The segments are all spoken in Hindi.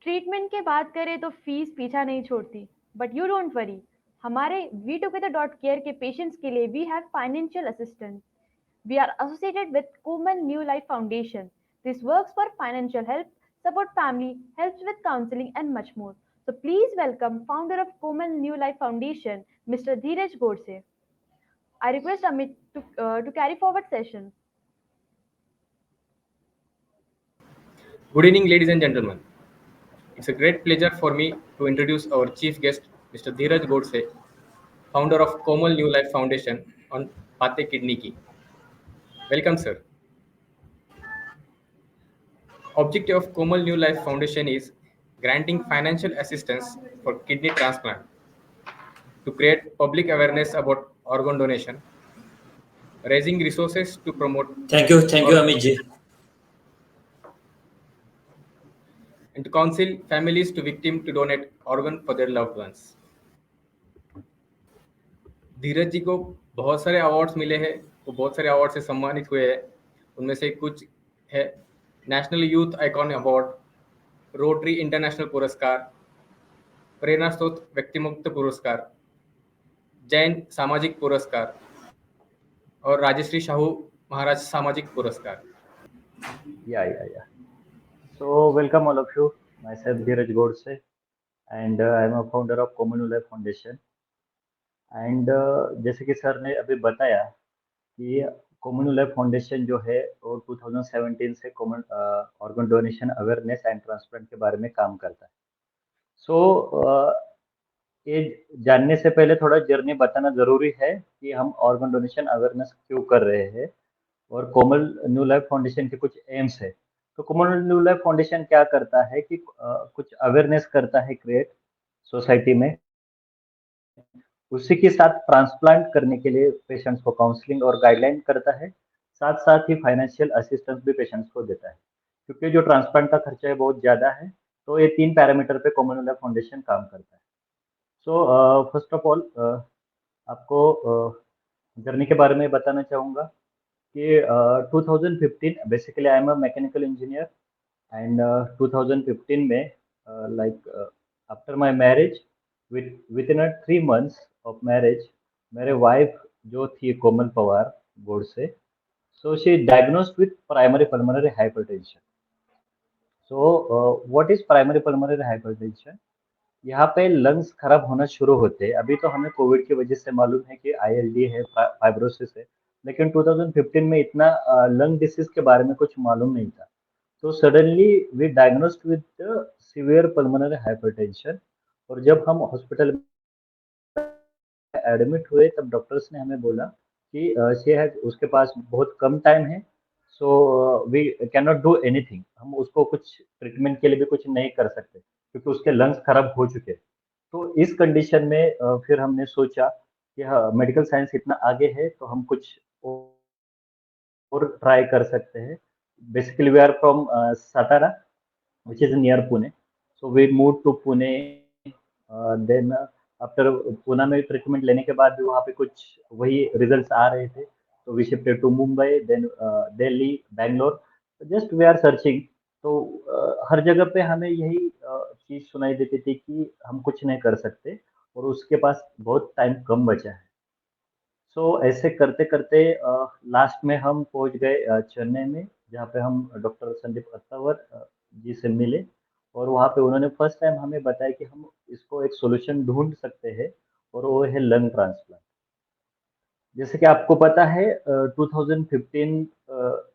ट्रीटमेंट के बात करें तो फीस पीछा नहीं छोड़ती, बट यू डोंट वरी। हमारे वी टुगेदर डॉट केयर के पेशेंट्स के लिए we have financial assistance. We are associated with Komal New Life Foundation. This works for financial help, support family, helps with counseling, and much more. So please welcome founder of Komal New Life Foundation, Mr. Dheeraj Godse. I request Amit to carry forward session. Good evening, ladies and gentlemen. It's a great pleasure for me to introduce our chief guest, Mr. Dheeraj Godse, founder of Komal New Life Foundation on Pate Kidney Ki. Welcome, sir. Objective of Komal New Life Foundation is granting financial assistance for kidney transplant to create public awareness about organ donation, raising resources to promote Thank you, organ Amit ji. donation, and to counsel families to victims to donate organ for their loved ones. धीरज जी को बहुत सारे अवार्ड्स मिले हैं, वो बहुत सारे अवार्ड से सम्मानित हुए हैं। उनमें से कुछ है national youth icon award, rotary international पुरस्कार, प्रेरणा स्रोत व्यक्तिमुक्त पुरस्कार, जैन सामाजिक पुरस्कार और राजश्री शाहू महाराज सामाजिक पुरस्कार। Yeah. So, welcome all of you. Myself, Dheeraj Godse, and I am a founder of Common Life Foundation. And जैसे कि सर ने अभी बताया कि कॉमन लाइफ फाउंडेशन जो है वो 2017 से common organ donation awareness and transplant के बारे में काम करता है। सो ये जानने से पहले थोड़ा जर्नी बताना ज़रूरी है कि हम ऑर्गन डोनेशन अवेयरनेस क्यों कर रहे हैं और कोमल न्यू लाइफ फाउंडेशन के कुछ एम्स है। तो कोमल न्यू लाइफ फाउंडेशन क्या करता है कि कुछ अवेयरनेस करता है क्रिएट सोसाइटी में, उसी के साथ ट्रांसप्लांट करने के लिए पेशेंट्स को काउंसलिंग और गाइडलाइन करता है, साथ साथ ही फाइनेंशियल असिस्टेंस भी पेशेंट्स को देता है। क्योंकि जो ट्रांसप्लांट का खर्चा है बहुत ज़्यादा है, तो ये 3 पैरामीटर पे कॉमन न्यू लाइफ फाउंडेशन काम करता है। सो फर्स्ट ऑफ ऑल आपको जर्नी के बारे में बताना चाहूँगा कि 2015 basically I am a mechanical engineer and 2015 में after my marriage within 3 months of marriage मेरे वाइफ जो थी Komal Pawar Godse, so she diagnosed with primary pulmonary hypertension. So what is primary pulmonary hypertension? यहाँ पे लंग्स खराब होना शुरू होते हैं। अभी तो हमें कोविड की वजह से मालूम है कि आईएलडी है, फाइब्रोसिस है, लेकिन 2015 में इतना लंग डिसीज के बारे में कुछ मालूम नहीं था। तो suddenly we diagnosed with severe pulmonary hypertension, और जब हम हॉस्पिटल में एडमिट हुए तब डॉक्टर्स ने हमें बोला कि शी हैज, उसके पास बहुत कम टाइम है, so we can not do anything. हम उसको कुछ ट्रीटमेंट के लिए भी कुछ नहीं कर सकते क्योंकि उसके लंग्स खराब हो चुके हैं। तो इस कंडीशन में फिर हमने सोचा कि हाँ, मेडिकल साइंस इतना आगे है तो हम कुछ और ट्राई कर सकते हैं। Basically we are from Satara which is near Pune. So we moved to Pune. Then after Poona में ट्रीटमेंट लेने के बाद भी वहाँ पे कुछ वही रिजल्ट्स आ रहे थे, तो we shifted to Mumbai, then Delhi, Bangalore. Just we are searching. तो हर जगह पे हमें यही चीज़ सुनाई देती थी कि हम कुछ नहीं कर सकते और उसके पास बहुत टाइम कम बचा है। सो ऐसे करते करते लास्ट में हम पहुंच गए चेन्नई में, जहाँ पे हम डॉक्टर संदीप अत्तावर जी से मिले, और वहाँ पे उन्होंने फर्स्ट टाइम हमें बताया कि हम इसको एक सॉल्यूशन ढूंढ सकते हैं, और वो है लंग ट्रांसप्लांट। जैसे कि आपको पता है 2015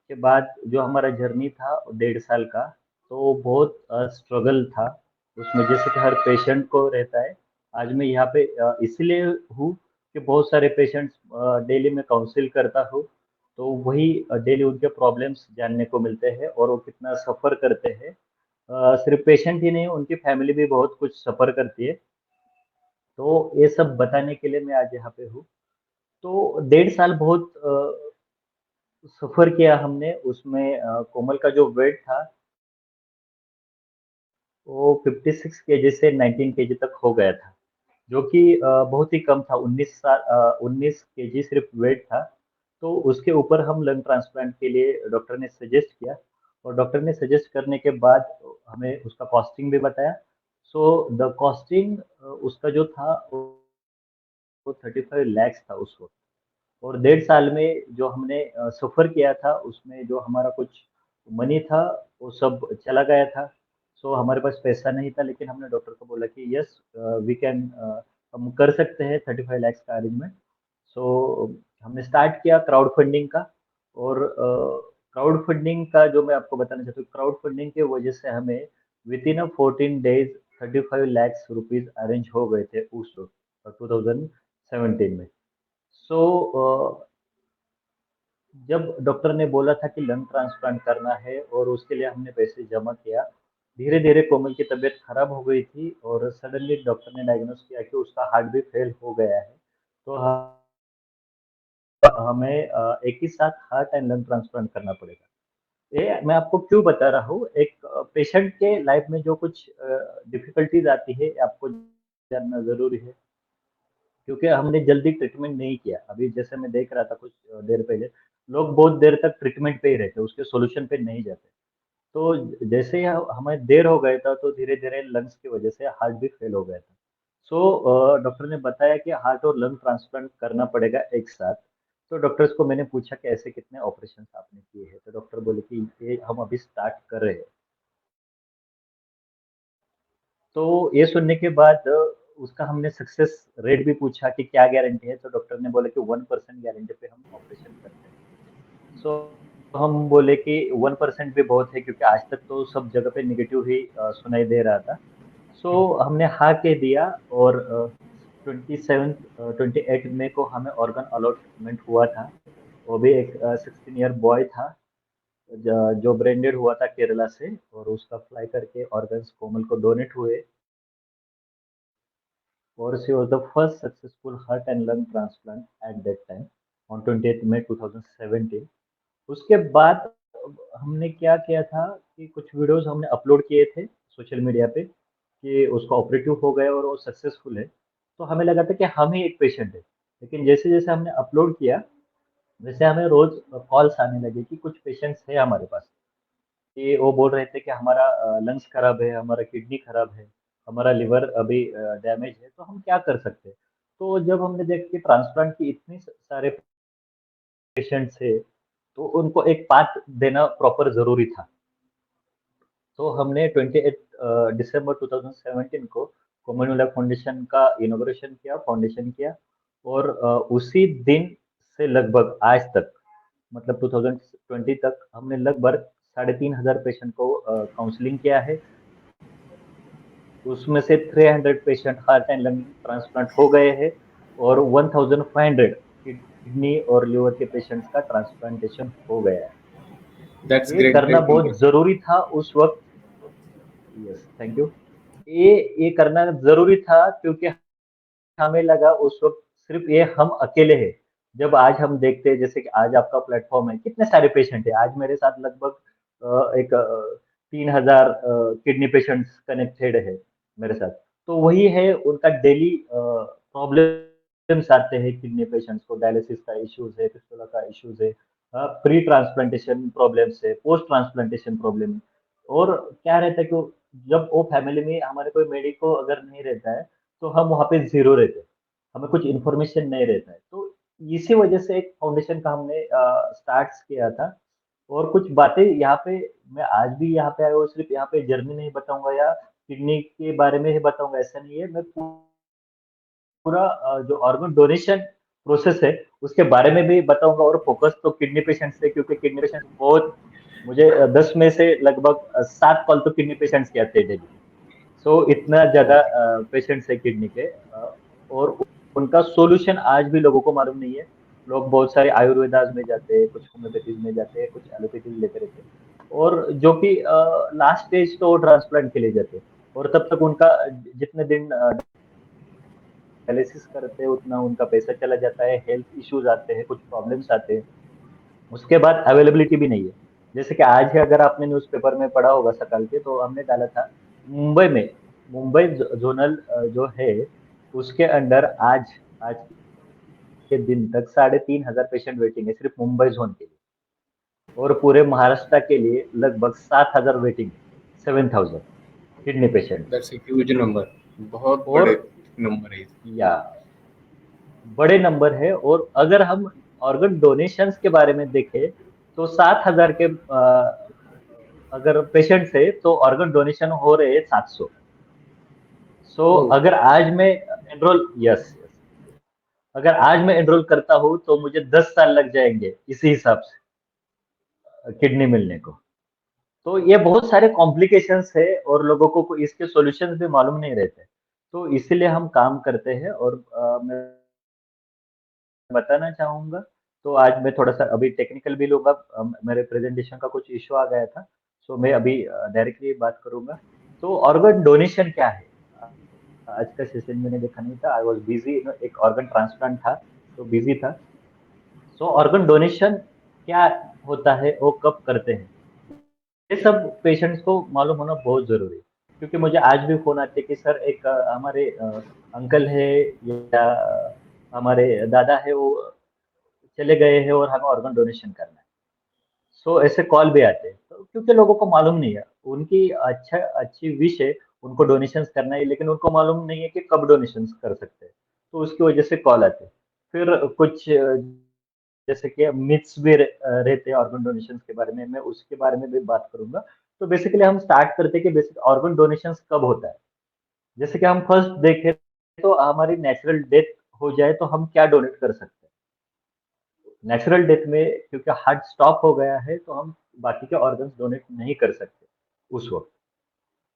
के बाद जो हमारा जर्नी था 1.5 साल का, तो बहुत स्ट्रगल था उसमें, जैसे कि हर पेशेंट को रहता है। आज मैं यहाँ पे इसलिए हूँ कि बहुत सारे पेशेंट्स डेली में काउंसिल करता हूँ, तो वही डेली उनके प्रॉब्लम्स जानने को मिलते हैं और वो कितना सफ़र करते हैं। सिर्फ पेशेंट ही नहीं, उनकी फैमिली भी बहुत कुछ सफ़र करती है। तो ये सब बताने के लिए मैं आज यहाँ पे हूँ। तो 1.5 साल बहुत सफ़र किया हमने उसमें। कोमल का जो वेट था वो 56 केजी से 19 केजी तक हो गया था, जो कि बहुत ही कम था। 19 केजी सिर्फ वेट था। तो उसके ऊपर हम लंग ट्रांसप्लांट के लिए डॉक्टर ने सजेस्ट किया, और डॉक्टर ने सजेस्ट करने के बाद हमें उसका कॉस्टिंग भी बताया। सो द कॉस्टिंग उसका जो था वो 35 लाख था उस वक़्त। और 1.5 साल में जो हमने सफ़र किया था, उसमें जो हमारा कुछ मनी था, वो सब चला गया था। सो हमारे पास पैसा नहीं था, लेकिन हमने डॉक्टर को बोला कि यस वी कैन हम कर सकते हैं 35 लाख का अरेंजमेंट। सो हमने स्टार्ट किया क्राउड फंडिंग का। और क्राउड फंडिंग का जो मैं आपको बताना चाहता हूँ, क्राउड फंडिंग की वजह से हमें with in 14 days 35 lakh rupees arrange हो गए थे उस वक़्त 2017 में। सो जब डॉक्टर ने बोला था कि लंग ट्रांसप्लांट करना है और उसके लिए हमने पैसे जमा किया, धीरे-धीरे कोमल की तबीयत खराब हो गई थी और सडनली डॉक्टर ने डायग्नोस किया कि उसका हार्ट भी फेल हो गया है। तो हमें एक ही साथ हार्ट एंड लंग ट्रांसप्लांट करना पड़ेगा। ये मैं आपको क्यों बता रहा हूँ, एक पेशेंट के लाइफ में जो कुछ डिफिकल्टीज़ आती है, आपको जानना ज़रूरी है। क्योंकि हमने जल्दी ट्रीटमेंट नहीं किया। अभी जैसे मैं देख रहा था कुछ देर पहले, लोग बहुत देर तक ट्रीटमेंट पे ही रहते, उसके सॉल्यूशन पे नहीं जाते। तो जैसे ही हमें देर हो गया था, तो धीरे-धीरे लंग्स की वजह से हार्ट भी फेल हो गया था। सो डॉक्टर ने बताया कि हार्ट और लंग ट्रांसप्लांट करना पड़ेगा एक साथ। तो डॉक्टर्स को मैंने पूछा कि ऐसे कितने ऑपरेशंस आपने किए हैं? तो डॉक्टर बोले कि ये हम अभी स्टार्ट कर रहे हैं। तो ये सुनने के बाद उसका हमने सक्सेस रेट भी पूछा कि क्या गारंटी है? तो डॉक्टर ने बोला कि 1% गारंटी पे हम ऑपरेशन करते हैं। सो हम बोले कि 1% भी बहुत है, क्योंकि आज तक तो सब जगह पे नेगेटिव ही सुनाई दे रहा था। सो हमने हाँ कह दिया। और 28 मई को हमें ऑर्गन अलॉटमेंट हुआ था। वो भी एक 16 ईयर बॉय था, जो ब्रेन हुआ था केरला से, और उसका फ्लाई करके ऑर्गन्स कोमल को डोनेट हुए। और she was the first successful heart and lung transplant at that time on 20th May 2017। उसके बाद हमने क्या किया था कि कुछ वीडियोस हमने अपलोड किए थे सोशल मीडिया पे कि उसका ऑपरेटिव हो गया और वो सक्सेसफुल है। तो हमें लगा था कि हम ही एक पेशेंट है। लेकिन जैसे-जैसे हमने अपलोड किया, वैसे हमें रोज़ कॉल्स आने लगे कि कुछ पेशेंट्स हैं हमारे पास। कि वो बोल रहे थे कि हमारा लंग्स खराब है, हमारा किडनी खराब है, हमारा लिवर अभी डैमेज है, तो हम क्या कर सकते हैं? तो जब हमने देखा कि ट्रांसप्लांट की इतनी सारे पेशेंट्स है, तो उनको एक पाथ देना प्रॉपर ज़रूरी था। तो हमने 28 दिसंबर 2017 को कोमन फाउंडेशन का इनॉग्रेशन किया, फाउंडेशन किया। और उसी दिन से लगभग आज तक, मतलब 2020 तक हमने लगभग 3,500 पेशेंट को काउंसलिंग किया है। उसमें से 300 patient heart and lung transplant हो गए हैं और 1500 किडनी और लिवर के पेशेंट्स का ट्रांसप्लांटेशन हो गया है। दैट्स ये ग्रेट, करना ग्रेट टू बहुत ज़रूरी था उस वक़्त। Yes, thank you. ये करना ज़रूरी था, क्योंकि हमें लगा उस वक़्त सिर्फ़ ये हम अकेले हैं। जब आज हम देखते हैं, जैसे कि आज आपका प्लेटफ़ॉर्म है, कितने सारे पेशेंट हैं। आज मेरे साथ लगभग 3000 किडनी पेशेंट्स कनेक्टेड है मेरे साथ। तो वही है, उनका डेली प्रॉब्लम्स आते हैं किडनी पेशेंट्स को, डायलिसिस का इश्यूज़ है, फिस्टुला का इश्यूज़ है, प्री ट्रांसप्लांटेशन प्रॉब्लम्स है, पोस्ट ट्रांसप्लांटेशन प्रॉब्लम है। और क्या रहता है कि जब वो फैमिली में हमारे कोई मेडिको अगर नहीं रहता है, तो हम वहाँ पे ज़ीरो रहते हैं। हमें कुछ इन्फॉर्मेशन नहीं रहता है। तो इसी वजह से एक फाउंडेशन का हमने स्टार्ट किया था। और कुछ बातें यहाँ पे, मैं आज भी यहाँ पे आया हूँ, सिर्फ़ यहाँ पे जर्नी नहीं बताऊँगा या किडनी के बारे में ही बताऊँगा, ऐसा नहीं है। मैं पूरा जो ऑर्गन डोनेशन प्रोसेस है, उसके बारे में भी बताऊँगा। और फ़ोकस तो किडनी पेशेंट्स पे, क्योंकि किडनी पेशेंट्स बहुत, मुझे 10 में से लगभग 7 कॉल तो किडनी पेशेंट्स के आते हैं डेली। सो इतना ज़्यादा पेशेंट्स है किडनी के। और उनका सॉल्यूशन आज भी लोगों को मालूम नहीं है। लोग बहुत सारे आयुर्वेदास में जाते हैं, कुछ होम्योपैथीज़ में जाते हैं, कुछ एलोपैथीज़ लेते रहते हैं। और जो कि लास्ट स्टेज तो ट्रांसप्लांट के लिए जाते हैं। और तब तक उनका जितने दिन डायलिसिस करते हैं, उतना उनका पैसा चला जाता है, हेल्थ इश्यूज़ आते हैं, कुछ प्रॉब्लम्स आते हैं। उसके बाद अवेलेबिलिटी भी नहीं है। जैसे कि आज ही अगर आपने न्यूज़पेपर में पढ़ा होगा सकाल के, तो हमने डाला था मुंबई में, मुंबई ज़ोनल जो है, उसके अंडर आज आज के दिन तक 3,500 पेशेंट वेटिंग है सिर्फ़ मुंबई ज़ोन के लिए। और पूरे महाराष्ट्र के लिए लगभग 7,000 वेटिंग है, 7,000 kidney patient. That's a huge number, बहुत और बड़े नंबर है ये। या बड़े नंबर है। और अगर हम ऑर्गन डोनेशंस के बारे में देखें तो 7,000 के अगर पेशेंट है तो ऑर्गन डोनेशन हो रहे हैं 700। सो ओह, अगर आज मैं एनरोल यस यस अगर आज मैं एनरोल करता हूँ तो मुझे 10 साल लग जाएंगे इसी हिसाब से किडनी मिलने को। तो ये बहुत सारे कॉम्प्लिकेशंस है और लोगों को इसके सॉल्यूशंस भी मालूम नहीं रहते। तो इसीलिए हम काम करते हैं। और मैं बताना चाहूंगा, तो आज मैं थोड़ा सा अभी टेक्निकल भी लूंगा, मेरे प्रेजेंटेशन का कुछ इशू आ गया था, सो मैं अभी डायरेक्टली बात करूंगा। तो ऑर्गन डोनेशन क्या है? आज का सेशन मैंने देखा नहीं था, आई वाज बिजी, एक ऑर्गन ट्रांसप्लांट था तो बिजी था। सो ऑर्गन डोनेशन क्या होता है, वो कब करते हैं, ये सब पेशेंट्स को मालूम होना बहुत जरूरी है। क्योंकि मुझे आज भी फोन आते हैं कि सर एक हमारे अंकल है या हमारे दादा है, वो चले गए हैं और हमें ऑर्गन डोनेशन करना है। सो ऐसे कॉल भी आते हैं, तो क्योंकि लोगों को मालूम नहीं है, उनकी अच्छी विश है उनको डोनेशंस करना है, लेकिन उनको मालूम नहीं है कि कब डोनेशंस कर सकते हैं। तो उसकी वजह से कॉल आते हैं। फिर कुछ जैसे कि मिथ्स भी रहते हैं ऑर्गन डोनेशंस के बारे में, मैं उसके बारे में भी बात करूंगा। तो बेसिकली हम स्टार्ट करते हैं कि बेसिक ऑर्गन डोनेशंस कब होता है। जैसे कि हम फर्स्ट देखें तो हमारी नेचुरल डेथ हो जाए तो हम क्या डोनेट कर सकते हैं। नेचुरल डेथ में क्योंकि हार्ट स्टॉप हो गया है तो हम बाकी के ऑर्गन्स डोनेट नहीं कर सकते उस वक्त।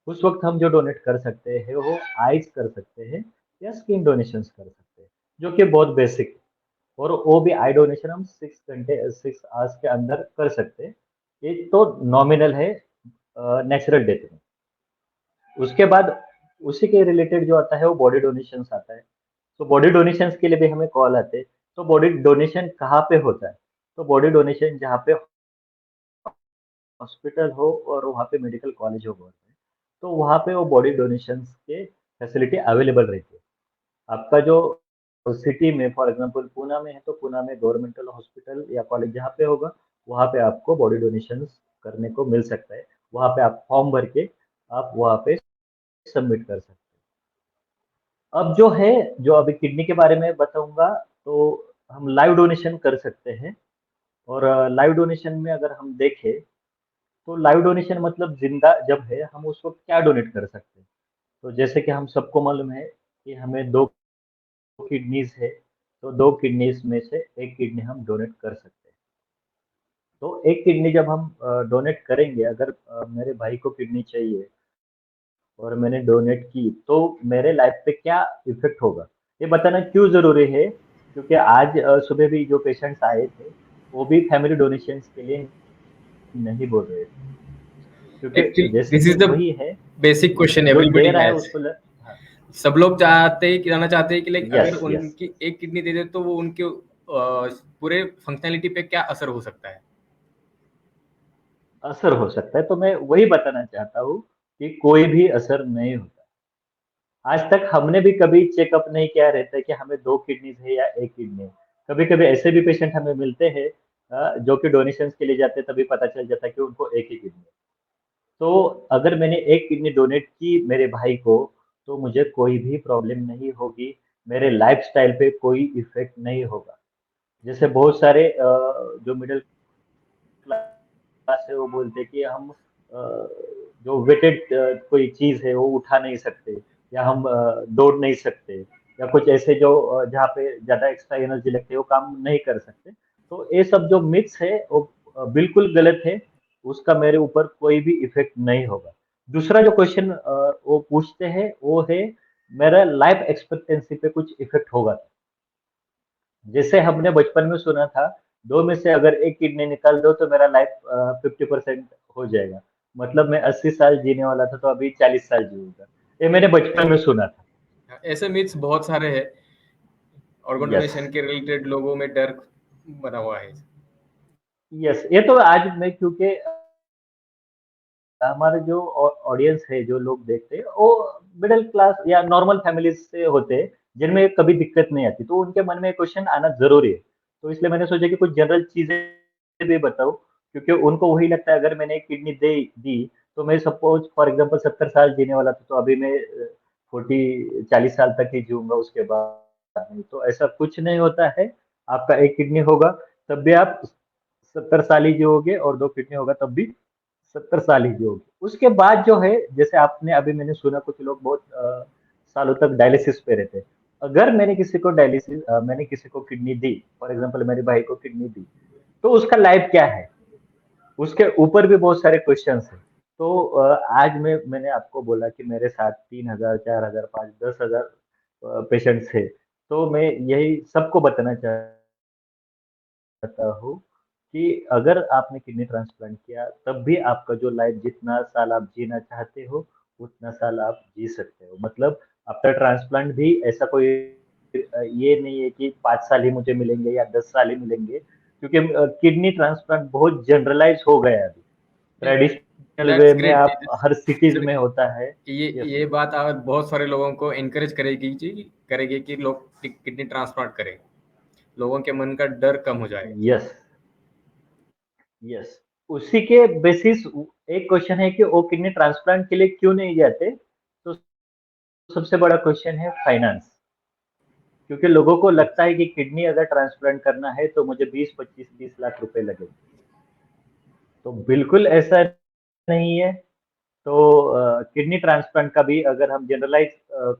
उस वक्त हम जो डोनेट कर सकते हैं वो आइज कर सकते हैं या स्किन डोनेशंस कर सकते हैं, जो कि बहुत बेसिक है। और वो भी आई डोनेशन हम 6 आवर्स के अंदर कर सकते हैं। ये तो नॉमिनल है नेचुरल डेथ में। उसके बाद उसी के रिलेटेड जो आता है वो बॉडी डोनेशन आता है। तो बॉडी डोनेशन के लिए भी हमें कॉल आते हैं। तो बॉडी डोनेशन कहाँ पे होता है? तो बॉडी डोनेशन जहाँ पे हॉस्पिटल हो और वहाँ पे मेडिकल कॉलेज हो गवर्नमेंट, तो वहाँ पे वो बॉडी डोनेशन के फैसिलिटी अवेलेबल रहती है। आपका जो सिटी में फॉर एग्जांपल पूना में है तो पूना में गवर्नमेंटल हॉस्पिटल या कॉलेज जहाँ पे होगा, वहाँ पे आपको बॉडी डोनेशन करने को मिल सकता है। वहाँ पे आप फॉर्म भर के आप वहाँ पे सबमिट कर सकते हैं। अब जो है, जो अभी किडनी के बारे में बताऊंगा, तो हम लाइव डोनेशन कर सकते हैं। और लाइव डोनेशन में अगर हम देखें तो लाइव डोनेशन मतलब जिंदा जब है हम उसको क्या डोनेट कर सकते हैं। तो जैसे कि हम सबको मालूम है कि हमें दो किडनीज है, तो दो किडनीज में से एक किडनी हम डोनेट कर सकते हैं। तो एक किडनी जब हम डोनेट करेंगे, अगर मेरे भाई को किडनी चाहिए और मैंने डोनेट की तो मेरे लाइफ पे क्या इफेक्ट होगा, ये बताना क्यों जरूरी है। क्योंकि आज सुबह भी जो पेशेंट्स आए थे वो भी फैमिली डोनेशंस के लिए नहीं बोल रहे थे। क्योंकि एक्चुअली जैसे दिस कि इज द वही है, बेसिक क्वेश्चन जो एवरीबडी दे रहा है हैज। उसको हाँ, सब लोग चाहते हैं कि जानना चाहते हैं कि लाइक अगर यस यस उनकी एक किडनी दे दे तो वो उनके पूरे फंक्शनैलिटी पे क्या असर हो सकता है। असर हो सकता है। तो मैं वही बताना चाहता हूँ कि कोई भी असर नहीं होता। आज तक हमने भी कभी चेकअप नहीं किया रहता है कि हमें दो किडनीज है या एक किडनी है। कभी कभी ऐसे भी पेशेंट हमें मिलते हैं जो कि डोनेशन के लिए जाते हैं, तभी पता चल जाता है कि उनको एक ही किडनी है। तो अगर मैंने एक किडनी डोनेट की मेरे भाई को तो मुझे कोई भी प्रॉब्लम नहीं होगी, मेरे लाइफस्टाइल पे कोई इफेक्ट नहीं होगा। जैसे बहुत सारे जो मिडिल क्लास है वो बोलते हैं कि हम जो वेटेड कोई चीज है वो उठा नहीं सकते, या हम दौड़ नहीं सकते, या कुछ ऐसे जो जहाँ पे ज्यादा एक्स्ट्रा एनर्जी लगती है वो काम नहीं कर सकते। तो ये सब जो मिथ्स है वो बिल्कुल गलत है। उसका मेरे ऊपर कोई भी इफेक्ट नहीं होगा। दूसरा जो क्वेश्चन वो पूछते हैं वो है मेरा लाइफ एक्सपेक्टेंसी पे कुछ इफेक्ट होगा। जैसे हमने बचपन में सुना था, दो में से अगर एक किडनी निकाल दो तो मेरा लाइफ 50% हो जाएगा। मतलब मैं 80 साल जीने वाला था तो अभी 40 साल जीऊंगा। ये मैंने बचपन में सुना था। ऐसे मिथ्स बहुत सारे हैं, ऑर्गन यस डोनेशन के रिलेटेड लोगों में डर बना हुआ है। यस, ये तो आज मैं क्योंकि हमारे जो ऑडियंस है, जो लोग देखते हैं वो मिडिल क्लास या नॉर्मल फैमिलीज से होते हैं, जिनमें कभी दिक्कत नहीं आती, तो उनके मन में क्वेश्चन आना जरूरी है। तो इसलिए मैंने सोचा कि कुछ जनरल चीजें भी बताऊं, क्योंकि उनको वही लगता है अगर मैंने एक किडनी दे दी तो मैं सपोज फॉर एग्जांपल 70 साल जीने वाला था, तो अभी मैं 40 40 साल तक ही जीऊंगा, उसके बाद नहीं। तो ऐसा कुछ नहीं होता है। आपका एक किडनी होगा तब भी आप 70 साल ही जियोगे, और दो किडनी होगा तब भी 70 साल ही जियोगे। उसके बाद जो है, जैसे आपने अभी मैंने सुना कुछ लोग बहुत सालों तक डायलिसिस पे रहते हैं। अगर मैंने किसी को किडनी दी, फॉर एग्जांपल मेरे भाई को किडनी दी, तो उसका लाइफ क्या है, उसके ऊपर भी बहुत सारे क्वेश्चंस हैं। तो आज मैंने आपको बोला कि मेरे साथ 3,000 4,000 5 10,000 पेशेंट्स है। तो मैं यही सबको बताना चाहता हूँ कि अगर आपने किडनी ट्रांसप्लांट किया तब भी आपका जो लाइफ, जितना साल आप जीना चाहते हो उतना साल आप जी सकते हो। मतलब आफ्टर ट्रांसप्लांट भी ऐसा कोई ये नहीं है कि 5 साल ही मुझे मिलेंगे या 10 साल ही मिलेंगे, क्योंकि किडनी ट्रांसप्लांट बहुत जनरलाइज हो गया है अभी। ट्रेडिशनल वे दैट्स में ग्रेट। आप हर सिटीज में होता है। ये यस ये बात बहुत सारे लोगों को एनकरेज करेगी कि लोग किडनी ट्रांसप्लांट करें। लोगों के मन का डर कम हो जाएगा। Yes yes. उसी के बेसिस एक क्वेश्चन है कि वो किडनी ट्रांसप्लांट के लिए क्यों नहीं जाते। तो सबसे बड़ा क्वेश्चन है फाइनेंस। क्योंकि लोगों को लगता है कि किडनी अगर ट्रांसप्लांट करना है तो मुझे 20 25 30 लाख रुपए लगेंगे। तो बिल्कुल ऐसा नहीं है। तो किडनी ट्रांसप्लांट का भी अगर हम जनरलाइज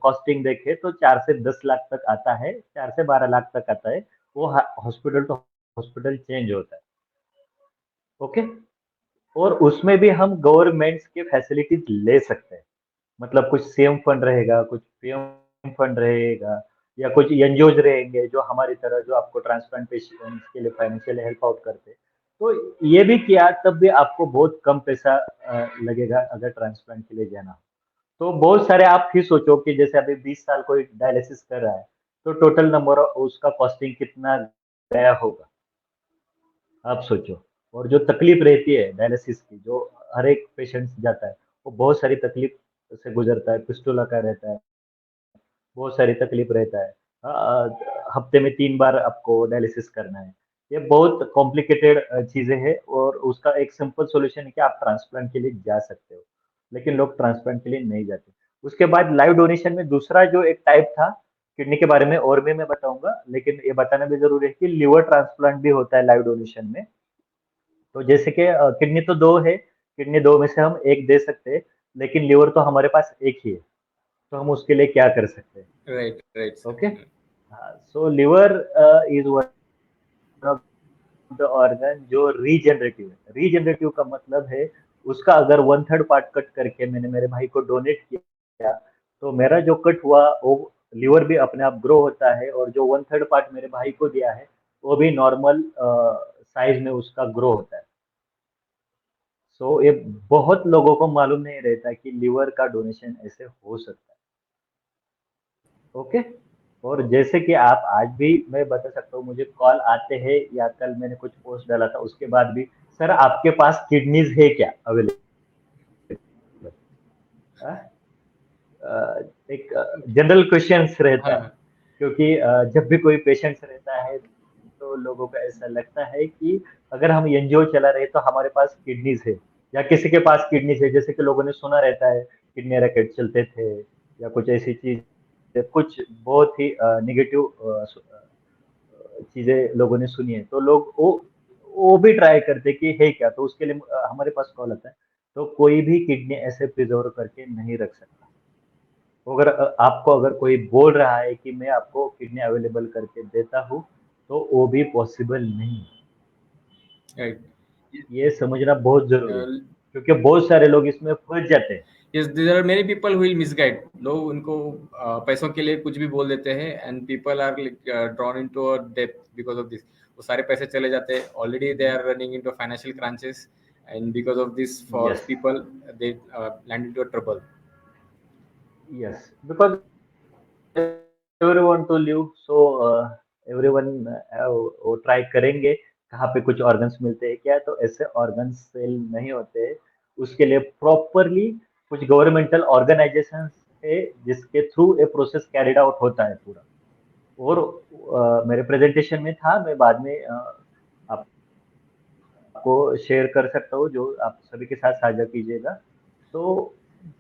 कॉस्टिंग देखें तो 4 से 10 लाख तक आता है, 4 से 12 लाख तक आता है। वो हॉस्पिटल टू हॉस्पिटल चेंज होता है। ओके। और उसमें भी हम गवर्नमेंट्स के फैसिलिटीज ले सकते हैं। मतलब कुछ सीएम फंड रहेगा, कुछ पीएम फंड रहेगा, या कुछ एनजीओज रहेंगे जो हमारी तरह जो आपको ट्रांसप्लांटेशन के लिए फाइनेंशियल हेल्प आउट करते हैं। तो ये भी किया तब भी आपको बहुत कम पैसा लगेगा अगर ट्रांसप्लांट के लिए जाना हो। तो बहुत सारे आप ही सोचो कि जैसे अभी 20 साल कोई डायलिसिस कर रहा है, तो टोटल नंबर उसका कॉस्टिंग कितना गया होगा, आप सोचो। और जो तकलीफ रहती है डायलिसिस की, जो हर एक पेशेंट जाता है, वो बहुत सारी तकलीफ से गुजरता है। पिस्टूला का रहता है, बहुत सारी तकलीफ रहता है। हफ्ते में 3 बार आपको डायलिसिस करना है। ये बहुत कॉम्प्लिकेटेड चीजें हैं, और उसका एक सिंपल सॉल्यूशन है कि आप ट्रांसप्लांट के लिए जा सकते हो। लेकिन लोग ट्रांसप्लांट के लिए नहीं जाते। उसके बाद लाइव डोनेशन में दूसरा जो एक टाइप था किडनी के बारे में और भी मैं बताऊंगा, लेकिन ये बताना भी जरूरी है कि लिवर ट्रांसप्लांट भी होता है लाइव डोनेशन में। तो जैसे कि किडनी तो दो है, किडनी दो में से हम एक दे सकते हैं, लेकिन लिवर तो हमारे पास एक ही है। तो हम उसके लिए क्या कर सकते हैं। Right, right okay. Sir. So liver is one of the organ जो रीजनरेटिव है। रीजनरेटिव का मतलब है उसका अगर 1/3 पार्ट कट करके मैंने मेरे भाई को डोनेट किया, तो मेरा जो कट हुआ वो लिवर भी अपने आप ग्रो होता है, और जो 1/3 पार्ट मेरे भाई को दिया है वो भी नॉर्मल साइज में उसका ग्रो होता है। सो ये बहुत लोगों को मालूम नहीं रहता कि लिवर का डोनेशन ऐसे हो सकता है। ओके। और जैसे कि आप आज भी, मैं बता सकता हूँ, मुझे कॉल आते हैं, या कल मैंने कुछ पोस्ट डाला था उसके बाद भी, सर आपके पास किडनीज है क्या अवेलेबल। एक जनरल क्वेश्चंस रहता है। हाँ, क्योंकि जब भी कोई पेशेंट्स रहता है तो लोगों को ऐसा लगता है कि अगर हम एनजीओ चला रहे तो हमारे पास किडनीज है, या किसी के पास किडनीज है। जैसे कि लोगों ने सुना रहता है किडनी रैकेट चलते थे, या कुछ ऐसी चीज, कुछ बहुत ही निगेटिव चीजें लोगों ने सुनी है। तो लोग वो भी ट्राई करते कि है क्या। तो उसके लिए हमारे पास कॉल आता है। तो कोई भी किडनी ऐसे प्रिजर्व करके नहीं रख सकता। अगर आपको अगर कोई बोल रहा है कि मैं आपको किडनी अवेलेबल करके देता हूँ, तो वो भी पॉसिबल नहीं है। राइट। ये समझना बहुत जरूरी है, क्योंकि बहुत सारे लोग इसमें फंस जाते हैं। Yes, there are many people who will misguide. लोग उनको पैसों के लिए कुछ भी बोल देते हैं, and people are drawn into a depth because of this. वो सारे पैसे चले जाते हैं, already they are running into financial crunches, and because of this for yes people they land into trouble. Yes. Because everyone to live, so everyone वो ट्राई करेंगे कहाँ पे कुछ ऑर्गन्स मिलते हैं क्या। तो ऐसे ऑर्गन्स सेल नहीं होते हैं। उसके लिए प्रॉपरली कुछ गवर्नमेंटल ऑर्गेनाइजेशन है जिसके through a process carried out होता है पूरा। और मेरे प्रेजेंटेशन में था, मैं बाद में आपको शेयर कर सकता हूँ जो आप सभी के साथ साझा कीजिएगा। तो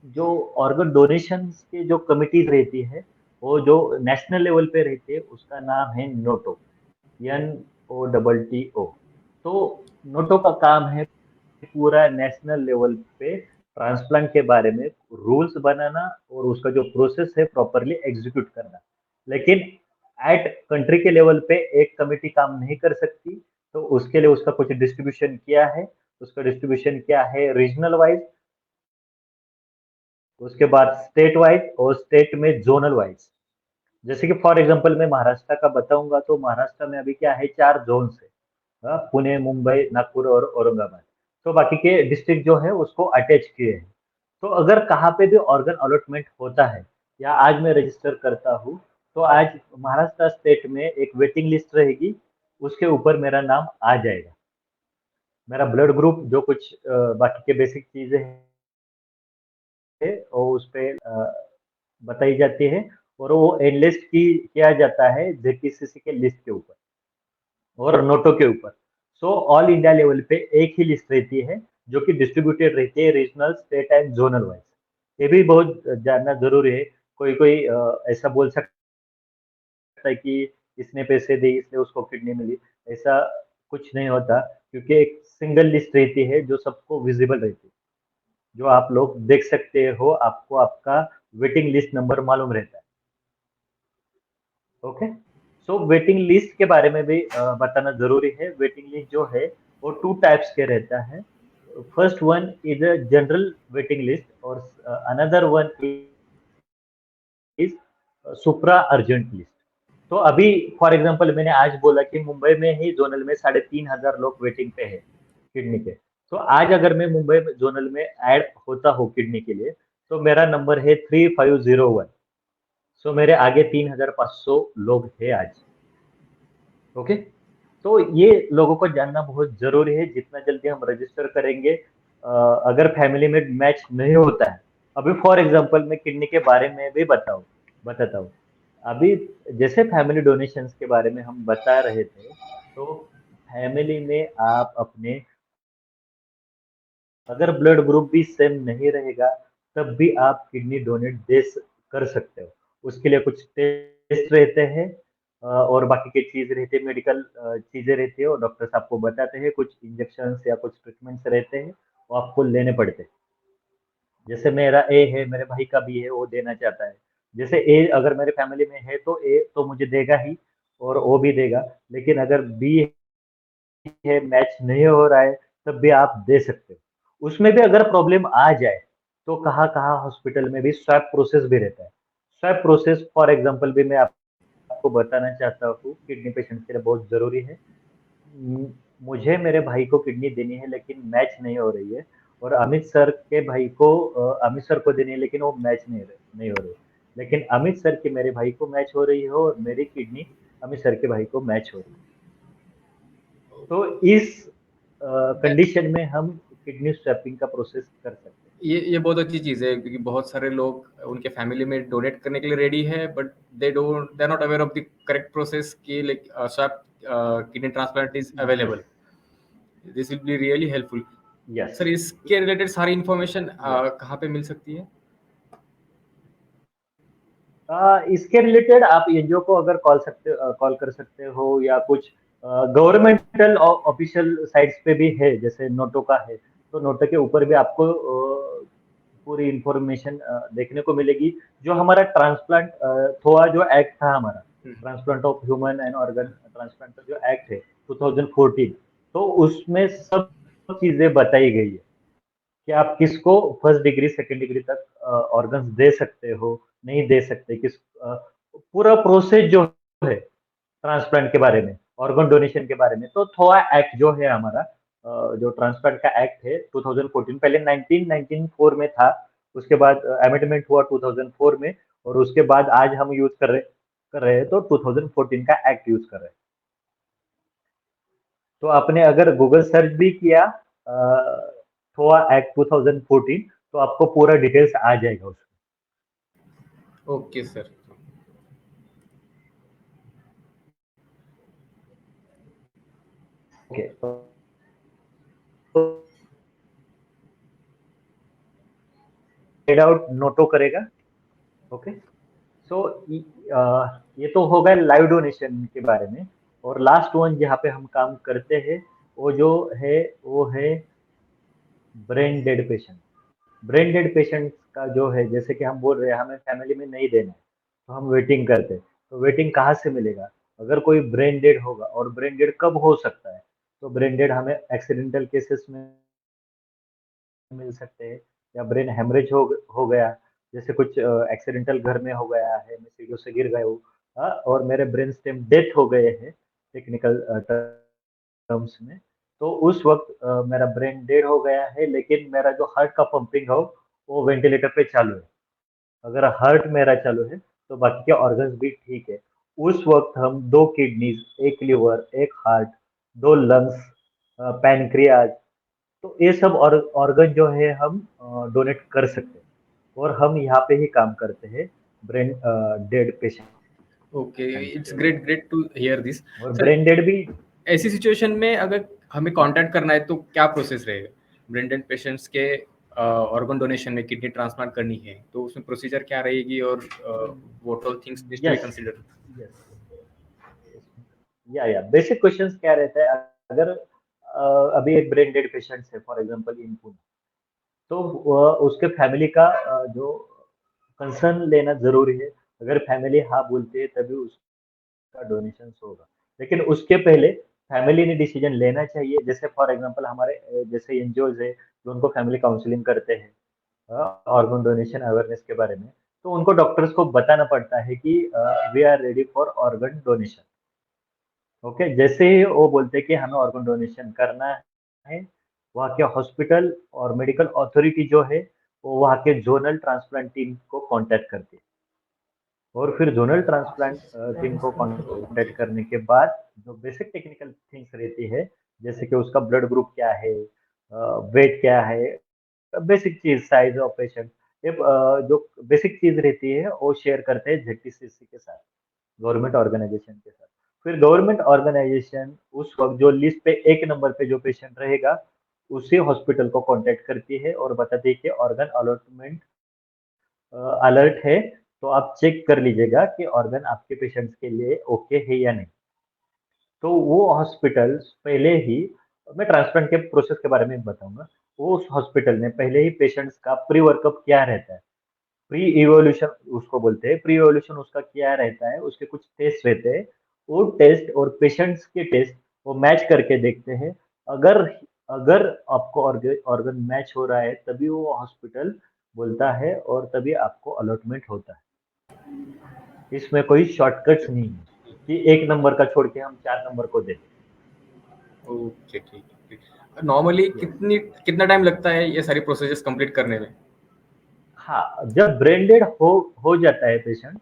जो ऑर्गन डोनेशन की जो कमिटीज रहती है वो जो नेशनल लेवल पे रहती है उसका नाम है नोटो, NOTTO। तो नोटो का काम है पूरा नेशनल लेवल पे ट्रांसप्लांट के बारे में रूल्स बनाना और उसका जो प्रोसेस है प्रॉपरली एग्जीक्यूट करना। लेकिन एट कंट्री के लेवल पे एक कमेटी काम नहीं कर सकती, तो उसके लिए उसका कुछ डिस्ट्रीब्यूशन किया है। उसका डिस्ट्रीब्यूशन क्या है, रीजनल वाइज, उसके बाद स्टेट वाइज और स्टेट में जोनल वाइज। जैसे कि फॉर एग्जांपल मैं महाराष्ट्र का बताऊंगा तो महाराष्ट्र में अभी क्या है, 4 जोन्स है। पुणे, मुंबई, नागपुर और औरंगाबाद। तो बाकी के डिस्ट्रिक्ट जो है उसको अटैच किए हैं। तो अगर कहाँ पे भी ऑर्गन अलॉटमेंट होता है या आज मैं रजिस्टर करता हूँ, तो आज महाराष्ट्र स्टेट में एक वेटिंग लिस्ट रहेगी, उसके ऊपर मेरा नाम आ जाएगा। मेरा ब्लड ग्रुप जो कुछ बाकी के बेसिक चीजें है और उस पे बताई जाती है और वो एनलिस्ट की किया जाता है जेपीसीसी के लिस्ट के ऊपर और नोटो के ऊपर। सो ऑल इंडिया लेवल पे एक ही लिस्ट रहती है जो कि डिस्ट्रीब्यूटेड रहती है regional, state and zonal wise. ये भी बहुत जानना जरूरी है। कोई कोई ऐसा बोल सकता है कि इसने पैसे दिए इसलिए उसको किडनी मिली, ऐसा कुछ नहीं होता, क्योंकि एक सिंगल लिस्ट रहती है जो सबको विजिबल रहती है, जो आप लोग देख सकते हो, आपको आपका वेटिंग लिस्ट नंबर मालूम रहता है। ओके। सो वेटिंग लिस्ट के बारे में भी बताना जरूरी है। वेटिंग लिस्ट जो है वो 2 टाइप्स के रहता है। First one is a general waiting list और another one is supra urgent list. तो अभी फॉर एग्जांपल मैंने आज बोला कि मुंबई में ही जोनल में 3,500 लोग वेटिंग पे है किडनी के। तो आज अगर मैं मुंबई में जोनल में ऐड होता हूँ किडनी के लिए, तो मेरा नंबर है 3501। सो मेरे आगे 3,500 लोग हैं आज। ओके। तो ये लोगों को जानना बहुत जरूरी है। जितना जल्दी हम रजिस्टर करेंगे, अगर फैमिली में मैच नहीं होता है, अभी फॉर एग्जांपल मैं किडनी के बारे में भी बताता हूँ। अभी जैसे फैमिली डोनेशंस के बारे में हम बता रहे थे, तो फैमिली में आप अपने अगर ब्लड ग्रुप भी सेम नहीं रहेगा तब भी आप किडनी डोनेट कर सकते हो। उसके लिए कुछ टेस्ट रहते हैं और बाकी की चीज रहती है, मेडिकल चीजें रहती है और डॉक्टर्स आपको बताते हैं, कुछ इंजेक्शन या कुछ ट्रीटमेंट्स रहते हैं वो आपको लेने पड़ते हैं। जैसे मेरा ए है, मेरे भाई का भी है, वो देना चाहता है। जैसे ए अगर मेरे फैमिली में है तो ए तो मुझे देगा ही और वो भी देगा। लेकिन अगर बी है, मैच नहीं हो रहा है, तब भी आप दे सकते हो। उसमें भी अगर प्रॉब्लम आ जाए तो कहाँ कहाँ हॉस्पिटल में भी स्वैप प्रोसेस भी रहता है। स्वैप प्रोसेस फॉर एग्जांपल भी मैं आपको बताना चाहता हूँ, किडनी पेशेंट के लिए बहुत जरूरी है। म- मुझे मेरे भाई को किडनी देनी है लेकिन मैच नहीं हो रही है, और अमित सर के भाई को अमित सर को देनी है लेकिन वो मैच नहीं हो रही है। लेकिन अमित सर के मेरे भाई को मैच हो रही है और मेरी किडनी अमित सर के भाई को मैच हो रही है। तो इस कंडीशन में हम किडनी स्वैपिंग का प्रोसेस कर सकते हैं। ये बहुत अच्छी चीज़ है क्योंकि बहुत सारे लोग उनके फैमिली में डोनेट करने के लिए रेडी है but they are not aware of the correct process कि like swap kidney transplant is yes, available. This will be really helpful. Yes, sir इसके रिलेटेड सारी इंफॉर्मेशन यस। कहाँ पे मिल सकती है? इसके रिलेटेड आप एनजीओ को अगर कॉल कर सकते हो, या कुछ गवर्नमेंटल ऑफिशियल साइट्स पे भी है, जैसे नोटो का है, तो नोटो के ऊपर भी आपको पूरी इंफॉर्मेशन देखने को मिलेगी। जो हमारा ट्रांसप्लांट थोआ जो एक्ट था हमारा, transplant of human and organ transplant का जो एक्ट है 2014, तो उसमें सब चीजें बताई गई है कि आप किसको फर्स्ट डिग्री सेकंड डिग्री तक ऑर्गन्स दे सकते हो, नहीं दे सकते, पूरा प्रोसेस जो है ट्रांसप्लांट के बारे में, ऑर्गन डोनेशन के बारे में। तो थोआ एक्ट जो है हमारा, जो ट्रांसप्लांट का एक्ट है 2014, पहले 1994 में था, उसके बाद अमेंडमेंट हुआ 2004 में, और उसके बाद आज हम यूज कर रहे हैं तो 2014 का एक्ट यूज कर रहे हैं। तो आपने अगर गूगल सर्च भी किया थोआ एक्ट 2014, तो आपको पूरा डिटेल्स आ जाएगा उसमें। Okay sir. Okay. Out Noto करेगा। ओके, सो ये तो होगा लाइव डोनेशन के बारे में। और लास्ट वन जहाँ पे हम काम करते हैं वो जो है वो है brain dead patient. Brain dead patient का जो है, जैसे कि हम बोल रहे हैं हमें फैमिली में नहीं देना है, तो हम वेटिंग करते हैं। तो वेटिंग कहाँ से मिलेगा? अगर कोई ब्रेन डेड होगा, और ब्रेन डेड कब हो सकता है? तो ब्रेन डेड हमें एक्सीडेंटल केसेस में मिल सकते हैं, या ब्रेन हेमरेज हो गया, जैसे कुछ एक्सीडेंटल घर में हो गया है, मैं सीढ़ियों से गिर गया हूँ, और मेरे ब्रेन स्टेम डेथ हो गए हैं टेक्निकल टर्म्स में। तो उस वक्त मेरा ब्रेन डेड हो गया है, लेकिन मेरा जो हार्ट का पंपिंग हो वो वेंटिलेटर पे चालू है। अगर हार्ट मेरा चालू है तो बाकी के ऑर्गन्स भी ठीक है। उस वक्त हम 2 kidneys, 1 liver, 1 heart, 2 lungs, pancreas, तो ये सब ऑर्गन जो है हम डोनेट कर सकते हैं। और हम यहाँ पे ही काम करते हैं brain dead patient okay, it's के ग्रेट ऊपर। Great to hear this. और सर, ब्रेन डेड भी, ऐसी सिचुएशन में अगर हमें कांटेक्ट करना है तो क्या प्रोसेस रहेगा? ब्रेन डेड पेशेंट्स के ऑर्गन डोनेशन में किडनी ट्रांसप्लांट करनी है तो उसमें प्रोसीजर क्या रहेगी, और what all things needs to be yes considered? Yes, या बेसिक क्वेश्चंस क्या रहता है? अगर अभी एक ब्रेन डेड पेशेंट है फॉर एग्जांपल इन पुणे, तो उसके फैमिली का जो कंसर्न लेना जरूरी है। अगर फैमिली हाँ बोलती है तभी उसका डोनेशन होगा। लेकिन उसके पहले फैमिली ने डिसीजन लेना चाहिए। जैसे फॉर एग्जांपल हमारे जैसे एनजीओज है जो उनको फैमिली काउंसलिंग करते हैं ऑर्गन डोनेशन अवेयरनेस के बारे में, तो उनको डॉक्टर्स को बताना पड़ता है कि we are ready for organ donation. Okay, जैसे ही वो बोलते हैं कि हमें ऑर्गन डोनेशन करना है, वहाँ के हॉस्पिटल और मेडिकल अथॉरिटी जो है वो वहाँ के जोनल ट्रांसप्लांट टीम को कांटेक्ट करती है। और फिर जोनल ट्रांसप्लांट टीम को कांटेक्ट करने के बाद जो बेसिक टेक्निकल थिंग्स रहती है, जैसे कि उसका ब्लड ग्रुप क्या है, वेट क्या है, बेसिक चीज, साइज ऑफ पेशेंट, ये जो बेसिक चीज रहती है वो शेयर करते हैं जेटीसीसी के साथ, गवर्नमेंट ऑर्गेनाइजेशन के साथ। फिर गवर्नमेंट ऑर्गेनाइजेशन उस वक्त जो लिस्ट पे 1 नंबर पे जो पेशेंट रहेगा उसी हॉस्पिटल को कांटेक्ट करती है और बताती है कि ऑर्गन अलॉटमेंट अलर्ट है, तो आप चेक कर लीजिएगा कि ऑर्गन आपके पेशेंट्स के लिए ओके है या नहीं। तो वो हॉस्पिटल्स पहले ही, मैं ट्रांसप्लांट के प्रोसेस के बारे में बताऊंगा, वो उस हॉस्पिटल ने पहले ही पेशेंट्स का प्री वर्कअप क्या रहता है, प्री इवोल्यूशन उसको बोलते हैं। प्री इवोल्यूशन उसका क्या रहता है, उसके कुछ टेस्ट रहते हैं। वो टेस्ट और पेशेंट्स के टेस्ट वो मैच करके देखते हैं। अगर अगर आपको ऑर्गन मैच हो रहा है तभी वो हॉस्पिटल बोलता है और तभी आपको अलॉटमेंट होता है। इसमें कोई शॉर्टकट्स नहीं है कि 1 नंबर का छोड़ के हम 4 नंबर को दें। ओके, ठीक है। नॉर्मली यस, कितना टाइम लगता है ये सारी प्रोसेस कंप्लीट करने में? हाँ, जब ब्रेन डेड हो जाता है पेशेंट,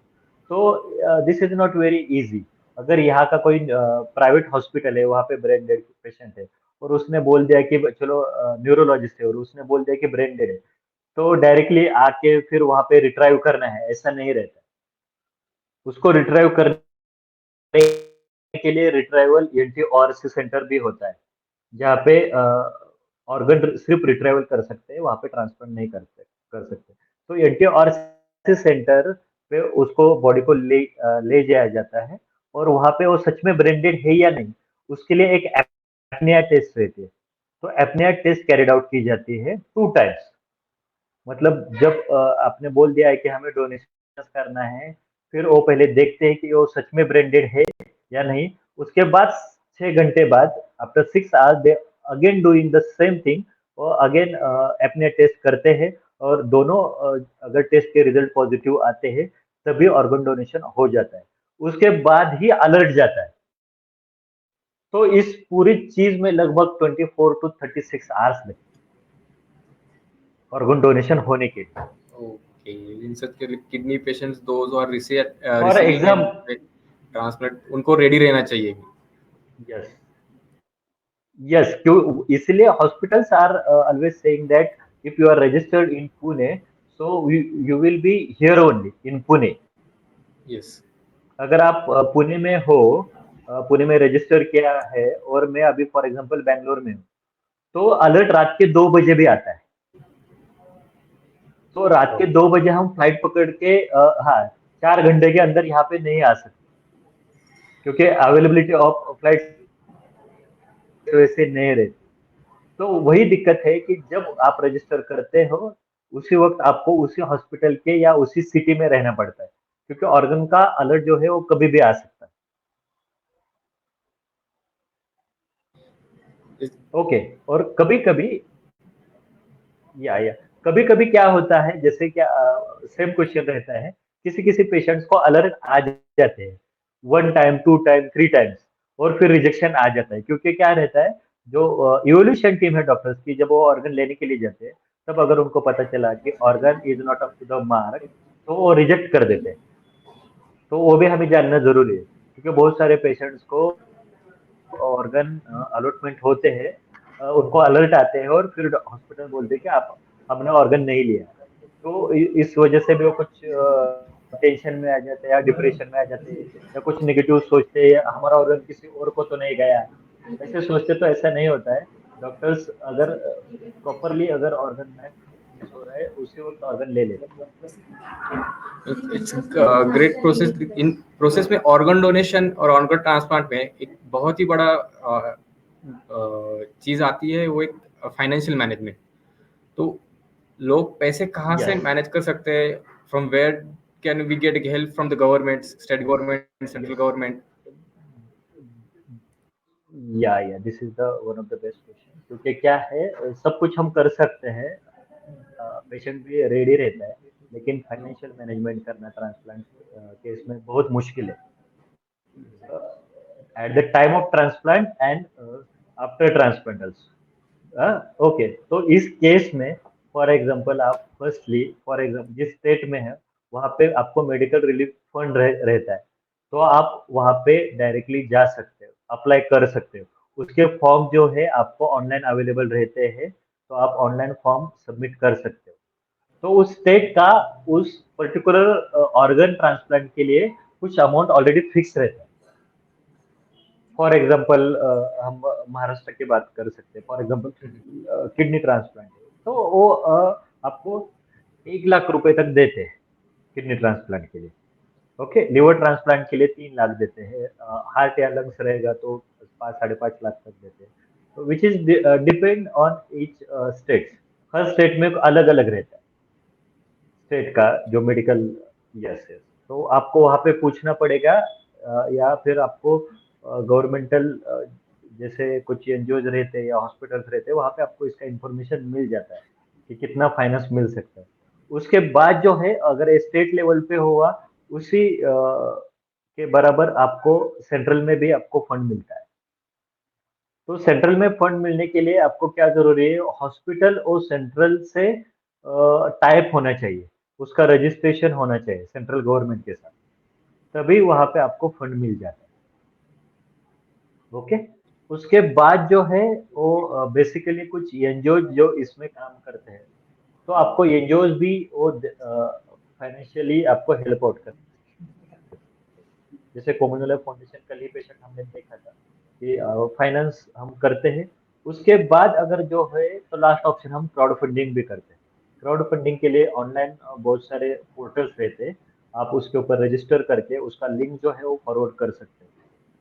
तो this is not very easy. अगर यहाँ का कोई प्राइवेट हॉस्पिटल है, वहाँ पे ब्रेन डेड पेशेंट है, और उसने बोल दिया कि चलो, न्यूरोलॉजिस्ट है और उसने बोल दिया कि ब्रेन डेड है, तो डायरेक्टली आके फिर वहाँ पे रिट्राइव करना है, ऐसा नहीं रहता। उसको रिट्राइव करने के लिए रिट्राइवल एंटी ऑरसी सेंटर भी होता है, जहाँ पे ऑर्गन सिर्फ रिट्राइवल कर सकते हैं, वहाँ पे ट्रांसप्लांट नहीं कर सकते। तो एंटी सेंटर पे उसको बॉडी को ले जाया जाता है, और वहाँ पे वो सच में ब्रेंडेड है या नहीं, उसके लिए एक एपनिया टेस्ट रहती है। तो एपनिया टेस्ट कैरिड आउट की जाती है 2 टाइम्स। मतलब जब आपने बोल दिया है कि हमें डोनेशन करना है, फिर वो पहले देखते हैं कि वो सच में ब्रेंडेड है या नहीं। उसके बाद 6 घंटे बाद, after 6 hours, they again doing the same thing, वो अगेन अपने टेस्ट करते हैं, और दोनों अगर टेस्ट के रिजल्ट पॉजिटिव आते हैं तभी ऑर्गन डोनेशन हो जाता है। उसके बाद ही अलर्ट जाता है। तो इस पूरी चीज में लगभग 24 to 36 आवर्स लगते हैं ऑर्गन डोनेशन होने के लिए। ओके, इन सच के kidney patients those are for receiving exam, and transplant, उनको रेडी रहना चाहिए। यस यस, क्यों, इसलिए hospitals are always saying that if you are registered in Pune, so you will be here only in Pune. Yes. अगर आप पुणे में हो, पुणे में रजिस्टर किया है, और मैं अभी फॉर एग्जांपल बैंगलोर में हूँ, तो अलर्ट रात के 2 बजे भी आता है। तो रात के 2 बजे हम फ्लाइट पकड़ के हाँ 4 घंटे के अंदर यहाँ पे नहीं आ सकते, क्योंकि अवेलेबिलिटी ऑफ फ्लाइट वैसे नहीं रहती। तो वही दिक्कत है कि जब आप रजिस्टर करते हो उसी वक्त आपको उसी हॉस्पिटल के या उसी सिटी में रहना पड़ता है, क्योंकि ऑर्गन का अलर्ट जो है वो कभी भी आ सकता है। ओके। और कभी कभी या कभी कभी क्या होता है, जैसे क्या सेम क्वेश्चन रहता है, किसी किसी पेशेंट्स को अलर्ट आ जाते हैं 1 टाइम 2 टाइम 3 टाइम्स, और फिर रिजेक्शन आ जाता है, क्योंकि क्या रहता है, जो इवोल्यूशन टीम है डॉक्टर्स की, जब वो ऑर्गन लेने के लिए जाते हैं तब अगर उनको पता चला कि organ is not up to the mark, तो वो रिजेक्ट कर देते हैं। तो वो भी हमें जानना जरूरी है, क्योंकि बहुत सारे पेशेंट्स को ऑर्गन अलॉटमेंट होते हैं, उनको अलर्ट आते हैं और फिर हॉस्पिटल बोलते हैं कि आप हमने ऑर्गन नहीं लिया। तो इस वजह से भी वो कुछ टेंशन में आ जाते हैं या डिप्रेशन में आ जाते हैं, या कुछ नेगेटिव सोचते हैं, हमारा ऑर्गन किसी और को तो नहीं गया, ऐसे सोचते। तो ऐसा नहीं होता है। डॉक्टर्स अगर प्रॉपरली अगर ऑर्गन मैच हो रहा है उसी वक्त ऑर्गन ले लेते it's great process. In process में ऑर्गन डोनेशन और ऑर्गन ट्रांसप्लांट में एक बहुत ही बड़ा चीज आती है, वो एक फाइनेंशियल मैनेजमेंट। तो लोग पैसे कहाँ हैं। से यस मैनेज कर सकते हैं? From where can we get help from the government, state government, central yes government? या this is the one of the best question, क्योंकि क्या है, सब कुछ हम कर सकते हैं, पेशेंट भी रेडी रहता है, लेकिन फाइनेंशियल मैनेजमेंट करना ट्रांसप्लांट केस में बहुत मुश्किल है, at the time of transplant and after transplant also. Okay. तो इस केस में फॉर एग्जांपल आप फॉर एग्जांपल जिस स्टेट में है वहाँ पे आपको मेडिकल रिलीफ फंड रहता है, तो आप वहाँ पे डायरेक्टली जा सकते हो, अप्लाई कर सकते हो। उसके फॉर्म जो है आपको ऑनलाइन अवेलेबल रहते हैं, तो आप ऑनलाइन फॉर्म सबमिट कर सकते हो। तो उस स्टेट का उस पर्टिकुलर ऑर्गन ट्रांसप्लांट के लिए कुछ अमाउंट ऑलरेडी फिक्स रहता है। फॉर एग्जांपल हम महाराष्ट्र की बात कर सकते हैं, फॉर एग्जांपल किडनी ट्रांसप्लांट है, तो वो आपको 1 लाख रुपए तक देते हैं किडनी ट्रांसप्लांट के लिए। ओके। लिवर ट्रांसप्लांट के लिए 3 लाख देते हैं, हार्ट या लंग्स रहेगा तो 5 साढ़े 5 लाख तक देते हैं। तो which is depend on each state. Her state में अलग अलग रहता है स्टेट का जो मेडिकल। Yes yes. तो आपको वहाँ पे पूछना पड़ेगा, या फिर आपको गवर्नमेंटल जैसे कुछ एनजीओ रहते हैं या हॉस्पिटल्स रहते हैं, वहाँ पे आपको इसका इंफॉर्मेशन मिल जाता है कि कितना फाइनेंस मिल सकता है। उसके बाद जो है, अगर स्टेट लेवल पे हुआ, उसी के बराबर आपको सेंट्रल में भी आपको फंड मिलता है। तो सेंट्रल में फंड मिलने के लिए आपको क्या जरूरी है, हॉस्पिटल और सेंट्रल से टाइप होना चाहिए, उसका रजिस्ट्रेशन होना चाहिए सेंट्रल गवर्नमेंट के साथ, तभी वहां पे आपको फंड मिल जाता है। ओके। उसके बाद जो है वो बेसिकली कुछ एनजीओ जो इसमें काम करते हैं, तो आपको एनजीओ भी वो फाइनेंशियली आपको हेल्प आउट करते हैं। जैसे कॉमनवेल्थ फाउंडेशन कल ही पेशेंट हमने देखा था कि फाइनेंस हम करते हैं। उसके बाद अगर जो है तो लास्ट ऑप्शन हम क्राउड फंडिंग भी करते हैं। क्राउड फंडिंग के लिए ऑनलाइन बहुत सारे पोर्टल्स रहते हैं, आप उसके ऊपर रजिस्टर करके उसका लिंक जो है वो फॉरवर्ड कर सकते हैं।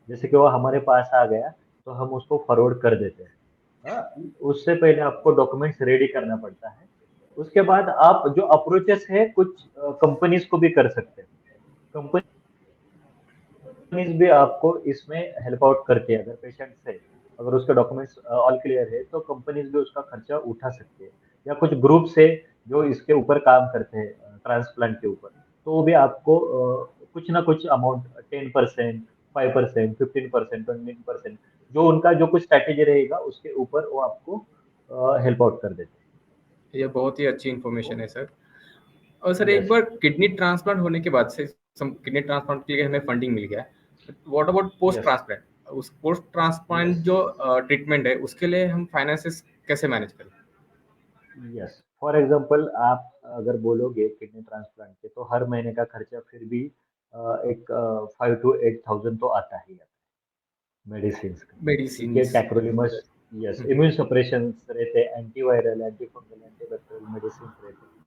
जैसे कि वो हमारे पास आ गया तो हम उसको फॉरवर्ड कर देते हैं। उससे पहले आपको डॉक्यूमेंट्स रेडी करना पड़ता है। उसके बाद आप जो अप्रोचेस है कुछ कंपनीज को भी कर सकते हैं। कंपनी कंपनीज भी आपको इसमें हेल्प आउट करती है। अगर पेशेंट से अगर उसके डॉक्यूमेंट्स ऑल क्लियर है तो कंपनीज भी उसका खर्चा उठा सकती है, या कुछ ग्रुप से जो इसके ऊपर काम करते हैं ट्रांसप्लांट के ऊपर, तो वो भी आपको कुछ ना कुछ अमाउंट 10%, 5%, 15%, 20%, जो उनका जो कुछ स्ट्रैटेजी रहेगा उसके ऊपर वो आपको हेल्प आउट कर देते ये बहुत ही अच्छी इन्फॉर्मेशन है सर। और सर हैं। एक यस बार किडनी ट्रांसप्लांट होने के बाद से, किडनी ट्रांसप्लांट के लिए हमें फंडिंग मिल गया, what about post yes transplant? उस पोस्ट ट्रांसप्लांट यस जो ट्रीटमेंट है उसके लिए हम फाइनेंसेस कैसे मैनेज करें? यस। फॉर एग्जांपल आप अगर बोलोगे किडनी ट्रांसप्लांट के, तो हर महीने का खर्चा फिर भी एक 5 to 8 थाउजेंड तो आता ही आता है मेडिसिन का, मेडिसिन। क्योंकि टैक्रोलिमस यस, इम्यून सप्रेशन रहते हैं, एंटीवायरल, एंटीफंगल, एंटीबैक्टीरियल मेडिसिन रहते हैं।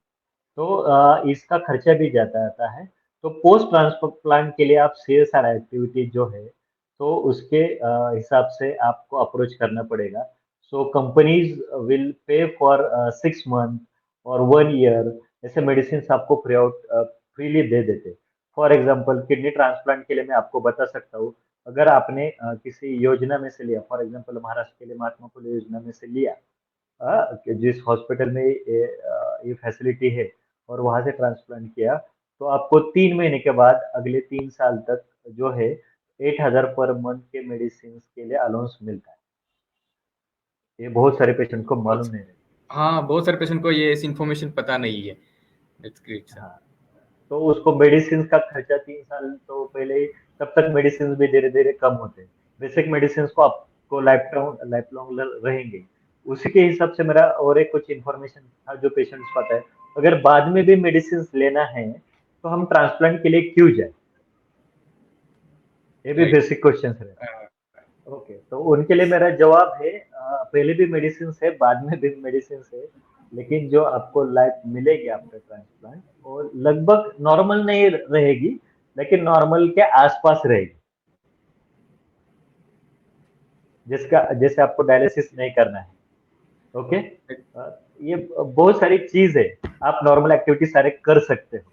तो इसका खर्चा भी ज़्यादा आता है। तो पोस्ट ट्रांसप्लांट के लिए आप सीएसआर एक्टिविटी जो है, तो उसके हिसाब से आपको अप्रोच करना पड़ेगा। So companies will pay for 6 month और 1 ईयर ऐसे मेडिसिन्स आपको फ्रीली दे देते। फॉर एग्ज़ाम्पल किडनी ट्रांसप्लांट के लिए मैं आपको बता सकता हूँ, अगर आपने किसी योजना में से लिया, फॉर एग्ज़ाम्पल महाराष्ट्र के लिए महात्मा फुले योजना में से लिया, कि जिस हॉस्पिटल में ये फैसिलिटी है और वहाँ से ट्रांसप्लांट किया, तो आपको 3 महीने के बाद अगले 3 साल तक जो है 8,000 पर मंथ के मेडिसिन के लिए अलाउंस मिलता है। ये बहुत सारे पेशेंट को मालूम नहीं रहता। हाँ, बहुत सारे पेशेंट को ये इन्फॉर्मेशन पता नहीं है। That's great sir. हाँ, तो उसको मेडिसिन का खर्चा 3 साल तो पहले ही, तब तक मेडिसिन भी धीरे-धीरे कम होते हैं। बेसिक मेडिसिन को आपको लाइफ लॉन्ग रहेंगे। उसी के हिसाब से मेरा और एक कुछ इन्फॉर्मेशन था जो पेशेंट्स को आता है, अगर बाद में भी मेडिसिन लेना है, तो हम ट्रांसप्लांट के लिए क्यों जाएँ? ये भी राइट। बेसिक क्वेश्चंस रहते हैं। ओके, तो उनके लिए मेरा जवाब है, पहले भी मेडिसिन है, बाद में भी मेडिसिन है, लेकिन जो आपको लाइफ मिलेगी आफ्टर ट्रांसप्लांट वो लगभग नॉर्मल नहीं रहेगी, लेकिन नॉर्मल के आसपास रहेगी। जिसका जैसे आपको डायलिसिस नहीं करना है। ओके, ये बहुत सारी चीज है, आप नॉर्मल एक्टिविटी सारे कर सकते हो।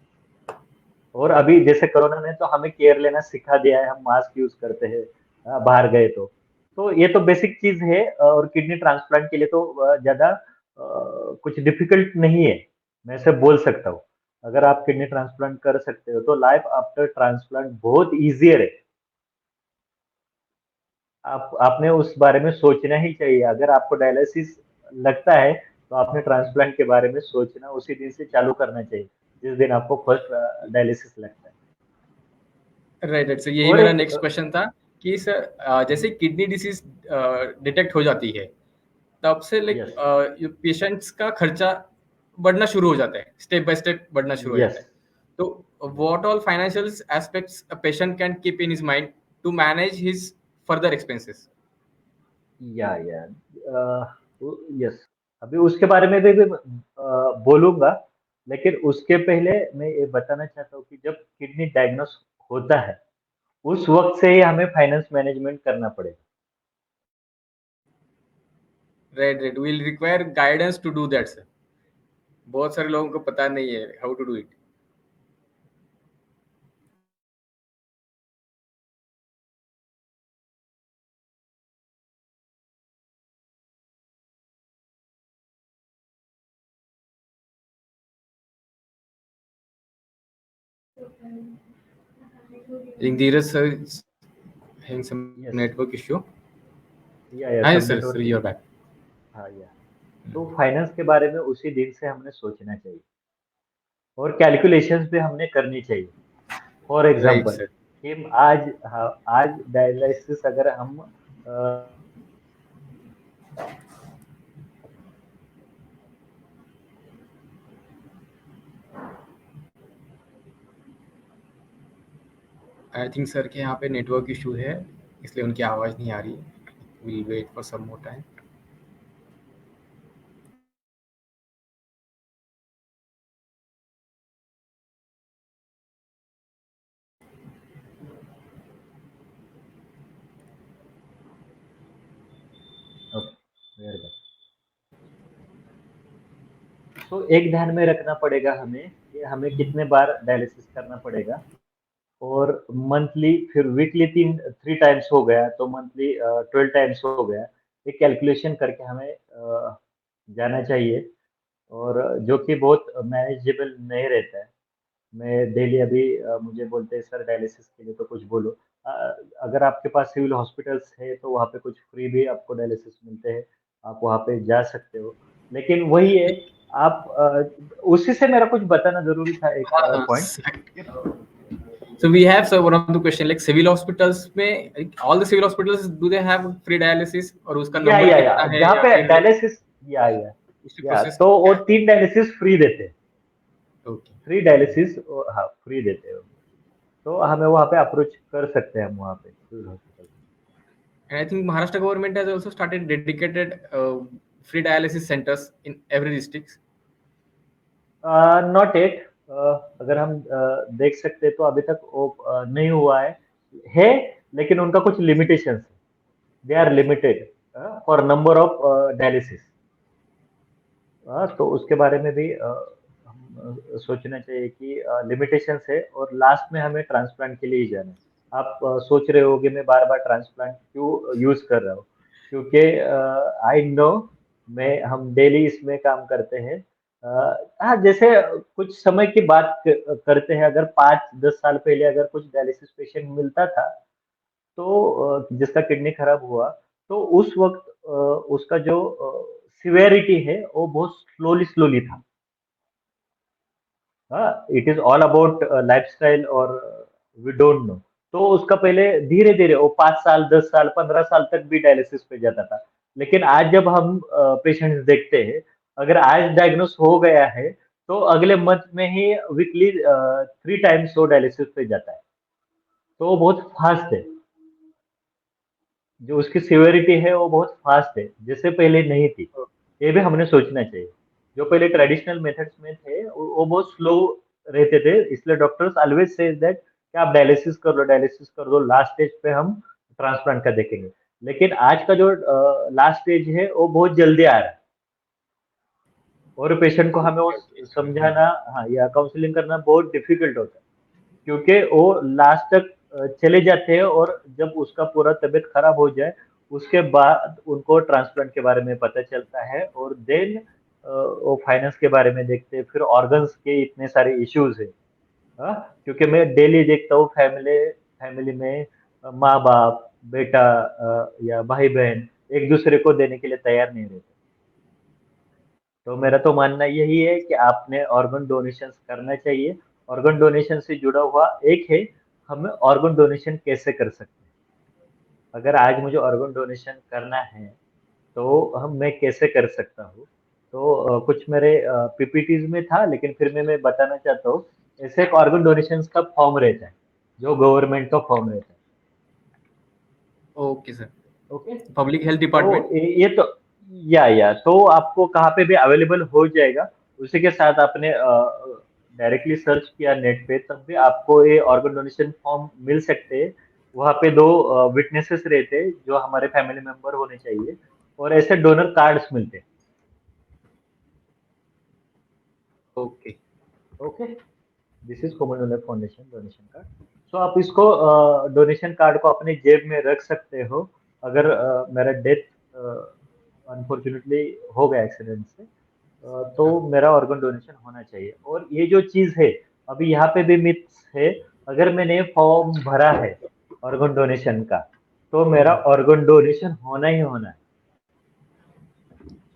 और अभी जैसे कोरोना ने तो हमें केयर लेना सिखा दिया है, हम मास्क यूज करते हैं बाहर गए तो ये तो बेसिक चीज है। और किडनी ट्रांसप्लांट के लिए तो ज्यादा कुछ डिफिकल्ट नहीं है, मैं ऐसे बोल सकता हूँ। अगर आप किडनी ट्रांसप्लांट कर सकते हो तो लाइफ आफ्टर ट्रांसप्लांट बहुत इजियर है। आप आपने उस बारे में सोचना ही चाहिए। अगर आपको डायलिसिस लगता है तो आपने ट्रांसप्लांट के बारे में सोचना उसी दिन से चालू करना चाहिए, जिस दिन आपको फर्स्ट डायलिसिस लगता है। राइट, राइट सर, यही और मेरा एक नेक्स्ट क्वेश्चन था कि सर जैसे किडनी डिसीज डिटेक्ट हो जाती है, तब से लाइक यस, पेशेंट्स का खर्चा बढ़ना शुरू हो जाता है, स्टेप बाय स्टेप बढ़ना शुरू हो यस, जाता है। तो what all financial aspects a patient can keep in his mind to manage his further expenses? Yeah yes, अभी उसके बारे में भी बोलूंगा, लेकिन उसके पहले मैं ये बताना चाहता हूँ कि जब किडनी डायग्नोस होता है, उस वक्त से ही हमें फाइनेंस मैनेजमेंट करना पड़ेगा। Right, right, will require guidance to do that sir. बहुत सारे लोगों को पता नहीं है how to do it. I think Dheeraj sir is having some yes, network issue. Yeah Hi सब sir, network sir, you're issue. back. हाँ, या तो फाइनेंस के बारे में उसी दिन से हमने सोचना चाहिए और कैलकुलेशंस भी हमने करनी चाहिए। For Right example sir. कि आज, हाँ, आज डायलिसिस अगर हम I think सर के यहाँ पे नेटवर्क इशू है, इसलिए उनकी आवाज़ नहीं आ रही है। We'll wait for some more time. तो एक ध्यान में रखना पड़ेगा हमें कि हमें कितने बार डायलिसिस करना पड़ेगा। और मंथली, फिर वीकली 3 टाइम्स हो गया तो मंथली 12 टाइम्स हो गया। ये कैलकुलेशन करके हमें जाना चाहिए, और जो कि बहुत मैनेजेबल नहीं रहता है। मैं डेली अभी मुझे बोलते हैं सर डायलिसिस के लिए तो कुछ बोलो। अ, अगर आपके पास सिविल हॉस्पिटल्स है तो वहाँ पे कुछ फ्री भी आपको डायलिसिस मिलते हैं, आप वहाँ पे जा सकते हो। लेकिन वही है, आप उसी से मेरा कुछ बताना ज़रूरी था एक हाँ, point. so we have sir one of the question like civil hospitals में like, all the civil hospitals do they have free dialysis और उसका नंबर या कितना है जहाँ या पे फिर डायलिसिस, उसकी या प्रोसेस तो वो क्या है? 3 डायलिसिस फ्री देते हैं। ओके। फ्री डायलिसिस, हाँ, फ्री देते हैं। तो हमें वहाँ पे अप्रोच कर सकते हैं हम वहाँ पे civil hospital. And I think Maharashtra government has also started dedicated free dialysis centers in every district. Not at, अगर हम देख सकते हैं तो अभी तक वो नहीं हुआ है, लेकिन उनका कुछ लिमिटेशंस है, they are Okay. Limited for number of dialysis. तो उसके बारे में भी हम सोचना चाहिए कि लिमिटेशंस है और लास्ट में हमें ट्रांसप्लांट के लिए ही जाना है। आप सोच रहे होगे मैं बार बार ट्रांसप्लांट क्यों यूज कर रहा हूँ, क्योंकि आई नो, मैं हम डेली इसमें काम करते हैं। हाँ, जैसे कुछ समय की बात करते हैं, अगर 5-10 साल पहले अगर कुछ डायलिसिस पेशेंट मिलता था तो जिसका किडनी खराब हुआ, तो उस वक्त उसका जो सिवियरिटी है वो बहुत स्लोली स्लोली था। हाँ, it is all about lifestyle और वी डोंट नो। तो उसका पहले धीरे धीरे वो 5 साल, 10 साल, 15 साल तक भी डायलिसिस पे जाता था। लेकिन आज जब हम पेशेंट्स देखते हैं, अगर आज डायग्नोस हो गया है तो अगले मंथ में ही वीकली 3 टाइम्स वो डायलिसिस पे जाता है। तो वो बहुत फास्ट है, जो उसकी सिवियरिटी है वो बहुत फास्ट है, जैसे पहले नहीं थी। ये भी हमने सोचना चाहिए। जो पहले ट्रेडिशनल मेथड्स में थे वो बहुत स्लो रहते थे, इसलिए डॉक्टर्स ऑलवेज से दैट कि आप डायलिसिस कर लो, डायलिसिस कर दो, लास्ट स्टेज पे हम ट्रांसप्लांट का देखेंगे। लेकिन आज का जो लास्ट स्टेज है वो बहुत जल्दी आ रहा है, और पेशेंट को हमें वो Okay, okay. समझाना, हाँ, या काउंसलिंग करना बहुत डिफिकल्ट होता है, क्योंकि वो लास्ट तक चले जाते हैं, और जब उसका पूरा तबीयत खराब हो जाए उसके बाद उनको ट्रांसप्लांट के बारे में पता चलता है, और देन वो फाइनेंस के बारे में देखते हैं, फिर ऑर्गन्स के इतने सारे इश्यूज है। हाँ, क्योंकि मैं डेली देखता हूँ फैमिली फैमिली में माँ बाप, बेटा या भाई बहन एक दूसरे को देने के लिए तैयार नहीं रहते। तो मेरा तो मानना यही है कि आपने ऑर्गन डोनेशन करना चाहिए। ऑर्गन डोनेशन से जुड़ा हुआ एक है, हमें ऑर्गन डोनेशन कैसे कर सकते हैं। अगर आज मुझे ऑर्गन डोनेशन करना है तो हम मैं कैसे कर सकता हूँ। तो कुछ मेरे पीपीटीज में था, लेकिन फिर मैं बताना चाहता हूँ। ऐसे एक ऑर्गन डोनेशन का फॉर्म रहता है, जो गवर्नमेंट का फॉर्म रहता है। Okay, sir. Okay, Public Health तो Department. ये तो या तो आपको कहाँ पे भी अवेलेबल हो जाएगा। उसी के साथ आपने डायरेक्टली सर्च किया नेट पे, तब भी आपको ये ऑर्गन डोनेशन फॉर्म मिल सकते हैं। वहाँ पे 2 विटनेसेस रहते हैं जो हमारे फैमिली मेंबर होने चाहिए, और ऐसे डोनर कार्ड्स मिलते हैं। Okay. Okay, this is Commonwealth foundation donation card. So आप इसको डोनेशन कार्ड को अपने जेब में रख सकते हो। अगर मेरा डेथ अनफॉर्चुनेटली हो गया एक्सीडेंट से, तो हाँ. मेरा ऑर्गन डोनेशन होना चाहिए। और ये जो चीज है, अभी यहाँ पे भी मिथ्स है। अगर मैंने फॉर्म भरा है ऑर्गन डोनेशन का, तो मेरा हम्म. ऑर्गन डोनेशन होना ही होना है।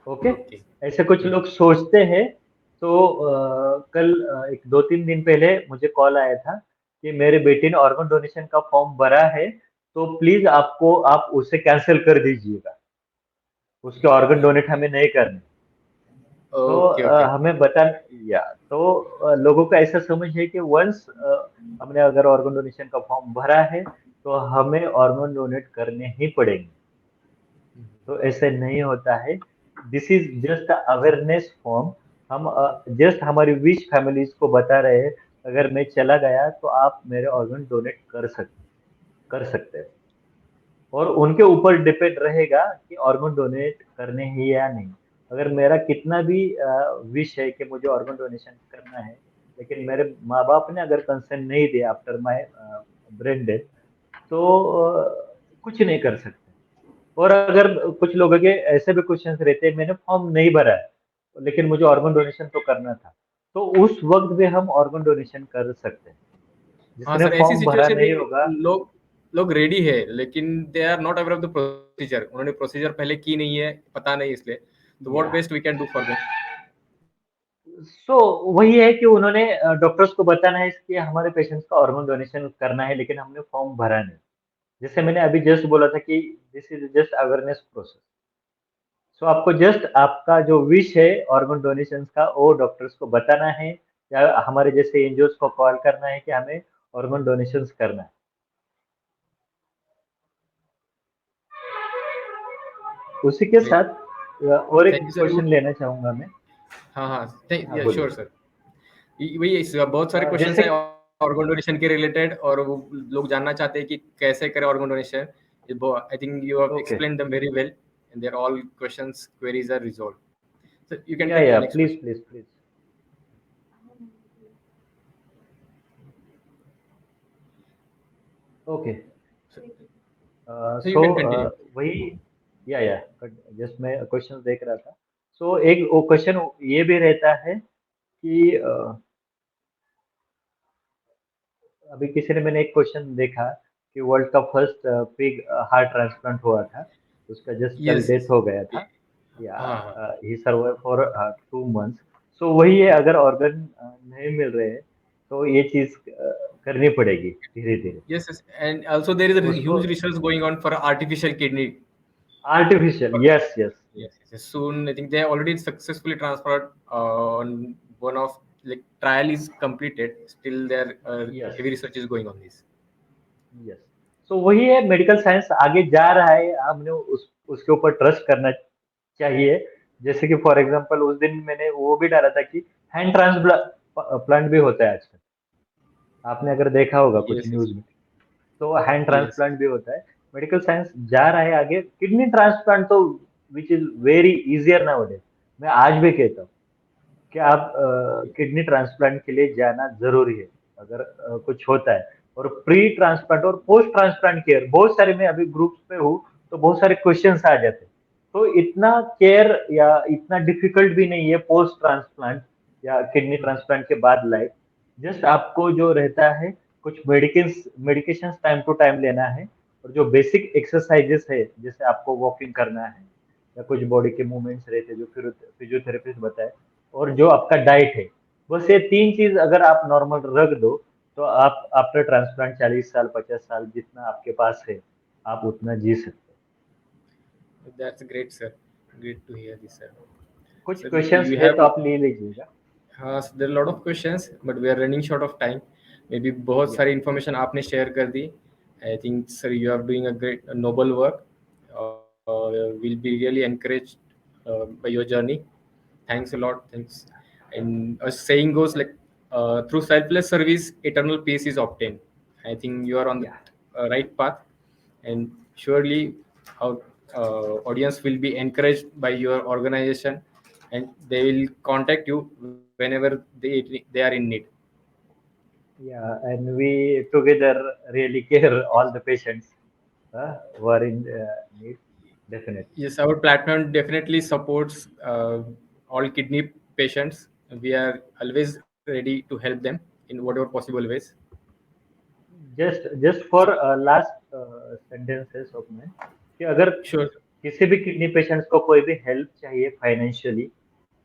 Okay, Okay. ऐसे कुछ हम्म. लोग सोचते हैं। तो कल एक 2-3 दिन पहले मुझे कॉल आया था कि मेरे बेटे ने ऑर्गन डोनेशन का फॉर्म भरा है, तो प्लीज आप उसे कैंसिल कर दीजिएगा, उसके ऑर्गन डोनेट हमें नहीं करने। तो Okay, okay. हमें बता या तो लोगों का ऐसा समझ है कि वंस हमने अगर ऑर्गन डोनेशन का फॉर्म भरा है तो हमें ऑर्गन डोनेट करने ही पड़ेंगे। तो ऐसे नहीं होता है। This is just awareness form. हम जस्ट हमारी विश फैमिलीज को बता रहे हैं, अगर मैं चला गया तो आप मेरे ऑर्गन डोनेट कर सकते हैं। और उनके ऊपर डिपेंड रहेगा कि ऑर्गन डोनेट करने ही या नहीं। अगर मेरा कितना भी विश है कि मुझे ऑर्गन डोनेशन करना है, लेकिन मेरे माँ बाप ने अगर कंसेंट नहीं दिया आफ्टर माय ब्रेन डेथ, तो कुछ नहीं कर सकते। और अगर कुछ लोगों के ऐसे भी क्वेश्चंस रहते हैं, मैंने फॉर्म नहीं भरा है लेकिन मुझे ऑर्गन डोनेशन तो करना था, तो उस वक्त भी हम ऑर्गन डोनेशन कर सकते हैं। हाँ जिसने सर, ऐसी फॉर्म भरा सिचुएशन नहीं में होगा, लोग लोग रेडी है, लेकिन they are not aware of the procedure. उन्होंने प्रोसीजर पहले की नहीं है, पता नहीं, इसलिए तो व्हाट या best we can do for them. So वही है कि उन्होंने डॉक्टर्स को बताना है कि हमारे पेशेंट्स का ऑर्गन डोनेशन करना है, लेकिन हमने फॉर्म भरा नहीं। जैसे मैंने अभी जस्ट बोला था कि this is just awareness process. So आपको जस्ट आपका जो विश है ऑर्गन डोनेशन का, वो डॉक्टर्स को बताना है, या हमारे जैसे एनजीओ को कॉल करना है कि हमें ऑर्गन डोनेशन करना है। उसी के Great. साथ और एक Thank you, sir. क्वेश्चन लेना चाहूंगा मैं। हाँ हाँ, हाँ श्योर बोलिए। सर। वही बहुत सारे क्वेश्चंस जैसे है ऑर्गन डोनेशन के रिलेटेड, और वो लोग जानना चाहते हैं कि कैसे करें organ donation. I think you have okay, explain them very well, and there all questions queries are resolve. So you can take yeah the next please question. Please please. Okay, So, so you so can continue. वही, या जस्ट मैं क्वेश्चन देख रहा था। सो एक वो क्वेश्चन ये भी रहता है कि अभी किसी ने, मैंने एक क्वेश्चन देखा कि वर्ल्ड का फर्स्ट पिग हार्ट ट्रांसप्लांट हुआ था, उसका जस्ट कल Yes, डेथ yes. हो गया था। या हाँ हाँ. ही सर्वाइव फॉर 2 मंथ्स। सो वही है, अगर ऑर्गन नहीं मिल रहे हैं तो ये चीज करनी पड़ेगी धीरे धीरे। Yes, yes. And also there is a उसको huge research going on for artificial kidney. Artificial, yes yes Yes, yes, yes. Soon, I think they already successfully transferred on one of, like, trial is completed. Still, there yes heavy research is going on this. Yes. So वही है, मेडिकल साइंस आगे जा रहा है, हमने उसके ऊपर ट्रस्ट करना चाहिए। जैसे कि फॉर एग्जांपल उस दिन मैंने वो भी डाला था कि हैंड ट्रांसप्लांट भी होता है आजकल, आपने अगर देखा होगा कुछ Yes, yes, न्यूज में। तो हैंड yes, ट्रांसप्लांट भी होता है। मेडिकल साइंस जा रहा है आगे। किडनी ट्रांसप्लांट तो which is very easier now days, मैं आज भी कहता हूँ कि आप किडनी ट्रांसप्लांट के लिए जाना जरूरी है अगर कुछ होता है। और प्री ट्रांसप्लांट और पोस्ट ट्रांसप्लांट केयर बहुत सारे, मैं अभी ग्रुप्स पे हूँ तो बहुत सारे क्वेश्चंस आ जाते हैं। तो इतना केयर या इतना डिफिकल्ट भी नहीं है पोस्ट ट्रांसप्लांट या किडनी ट्रांसप्लांट के बाद लाइफ। जस्ट आपको जो रहता है, कुछ मेडिकेशंस टाइम टू टाइम लेना है, और जो बेसिक एक्सरसाइजेस है जैसे आपको वॉकिंग करना है या कुछ बॉडी के मूवमेंट्स रहते हैं जो फिजियोथेरेपिस्ट बताए, और जो आपका डाइट है, बस ये 3 चीज अगर आप नॉर्मल रख दो तो आप आफ्टर ट्रांसप्लांट 40 साल 50 साल जितना आपके पास है आप उतना जी सकते हो। that's great, sir. Great to hear this, sir. कुछ So क्वेश्चंस you है have, तो आप ले लीजिएगा। so there are a lot of questions, but we are running short of time. Maybe बहुत या सारी information आपने share कर दी. I think, sir, you are doing a great, noble work. Will be really encouraged by your journey. Thanks a lot. Thanks. And a saying goes like, through selfless service, eternal peace is obtained. I think you are on the या right path, and surely our audience will be encouraged by your organization, and they will contact you whenever they are in need. Yeah, and we together really care all the patients who are in need, definitely. Yes, our platform definitely supports all kidney patients. We are always ready to help them in whatever possible ways. Just for last sentences of mine, कि अगर Sure. किसी भी किडनी पेशेंट्स को कोई भी हेल्प चाहिए फाइनेंशियली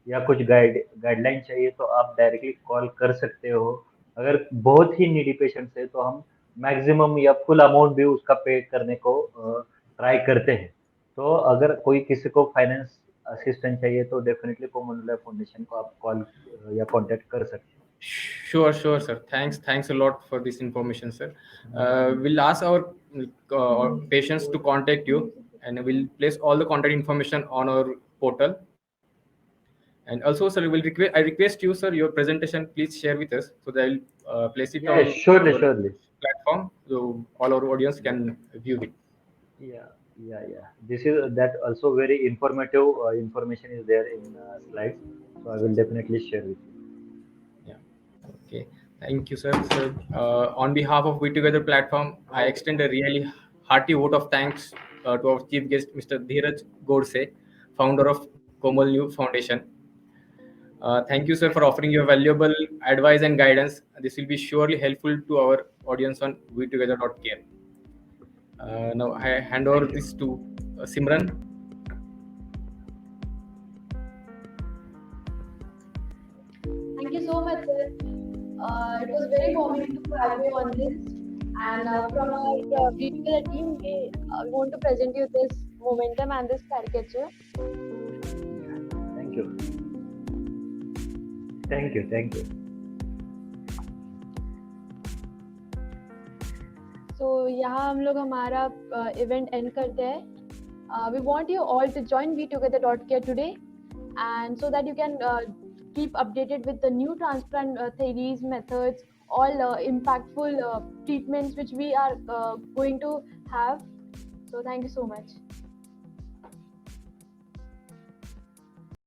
या कुछ गाइडलाइन चाहिए तो आप डायरेक्टली कॉल कर सकते हो। अगर बहुत ही नीडी पेशेंट्स है तो हम मैक्सिमम या फुल अमाउंट भी उसका पे करने को ट्राई करते हैं। तो अगर कोई किसी को फाइनेंस असिस्टेंट चाहिए तो डेफिनेटली कोमन फाउंडेशन को आप कॉल या कांटेक्ट कर सकते Sure, sure, sir. Thanks a lot for this information, sir. We'll ask our patients to contact you, and we'll place all the contact information on our portal. And also, sir, I request you, sir, your presentation, please share with us so that I'll place it हो। या on surely our surely. platform so all our audience can view it. Yeah, yeah. This is that also very informative information is there in slides, so I will definitely share with you. Yeah. Okay. Thank you, sir. So, on behalf of We Together platform, I extend a really hearty vote of thanks to our chief guest, Mr. Dheeraj Godse, founder of Komal New Foundation. Thank you, sir, for offering your valuable advice and guidance. This will be surely helpful to our audience on WeTogether.care. Now, I hand over Thank you. this to Simran. Thank you so much, sir. It was very warming to have you on this. And from our Beautiful team, we want to present you this momentum and this caricature. Yeah. Thank you. Thank you. Thank you. So यहाँ हम लोग हमारा इवेंट एंड करते हैं। We want you all to join vtogether.care today, and so that you can keep updated with the new transplant theories, methods, all impactful treatments which we are going to have. So thank you so much.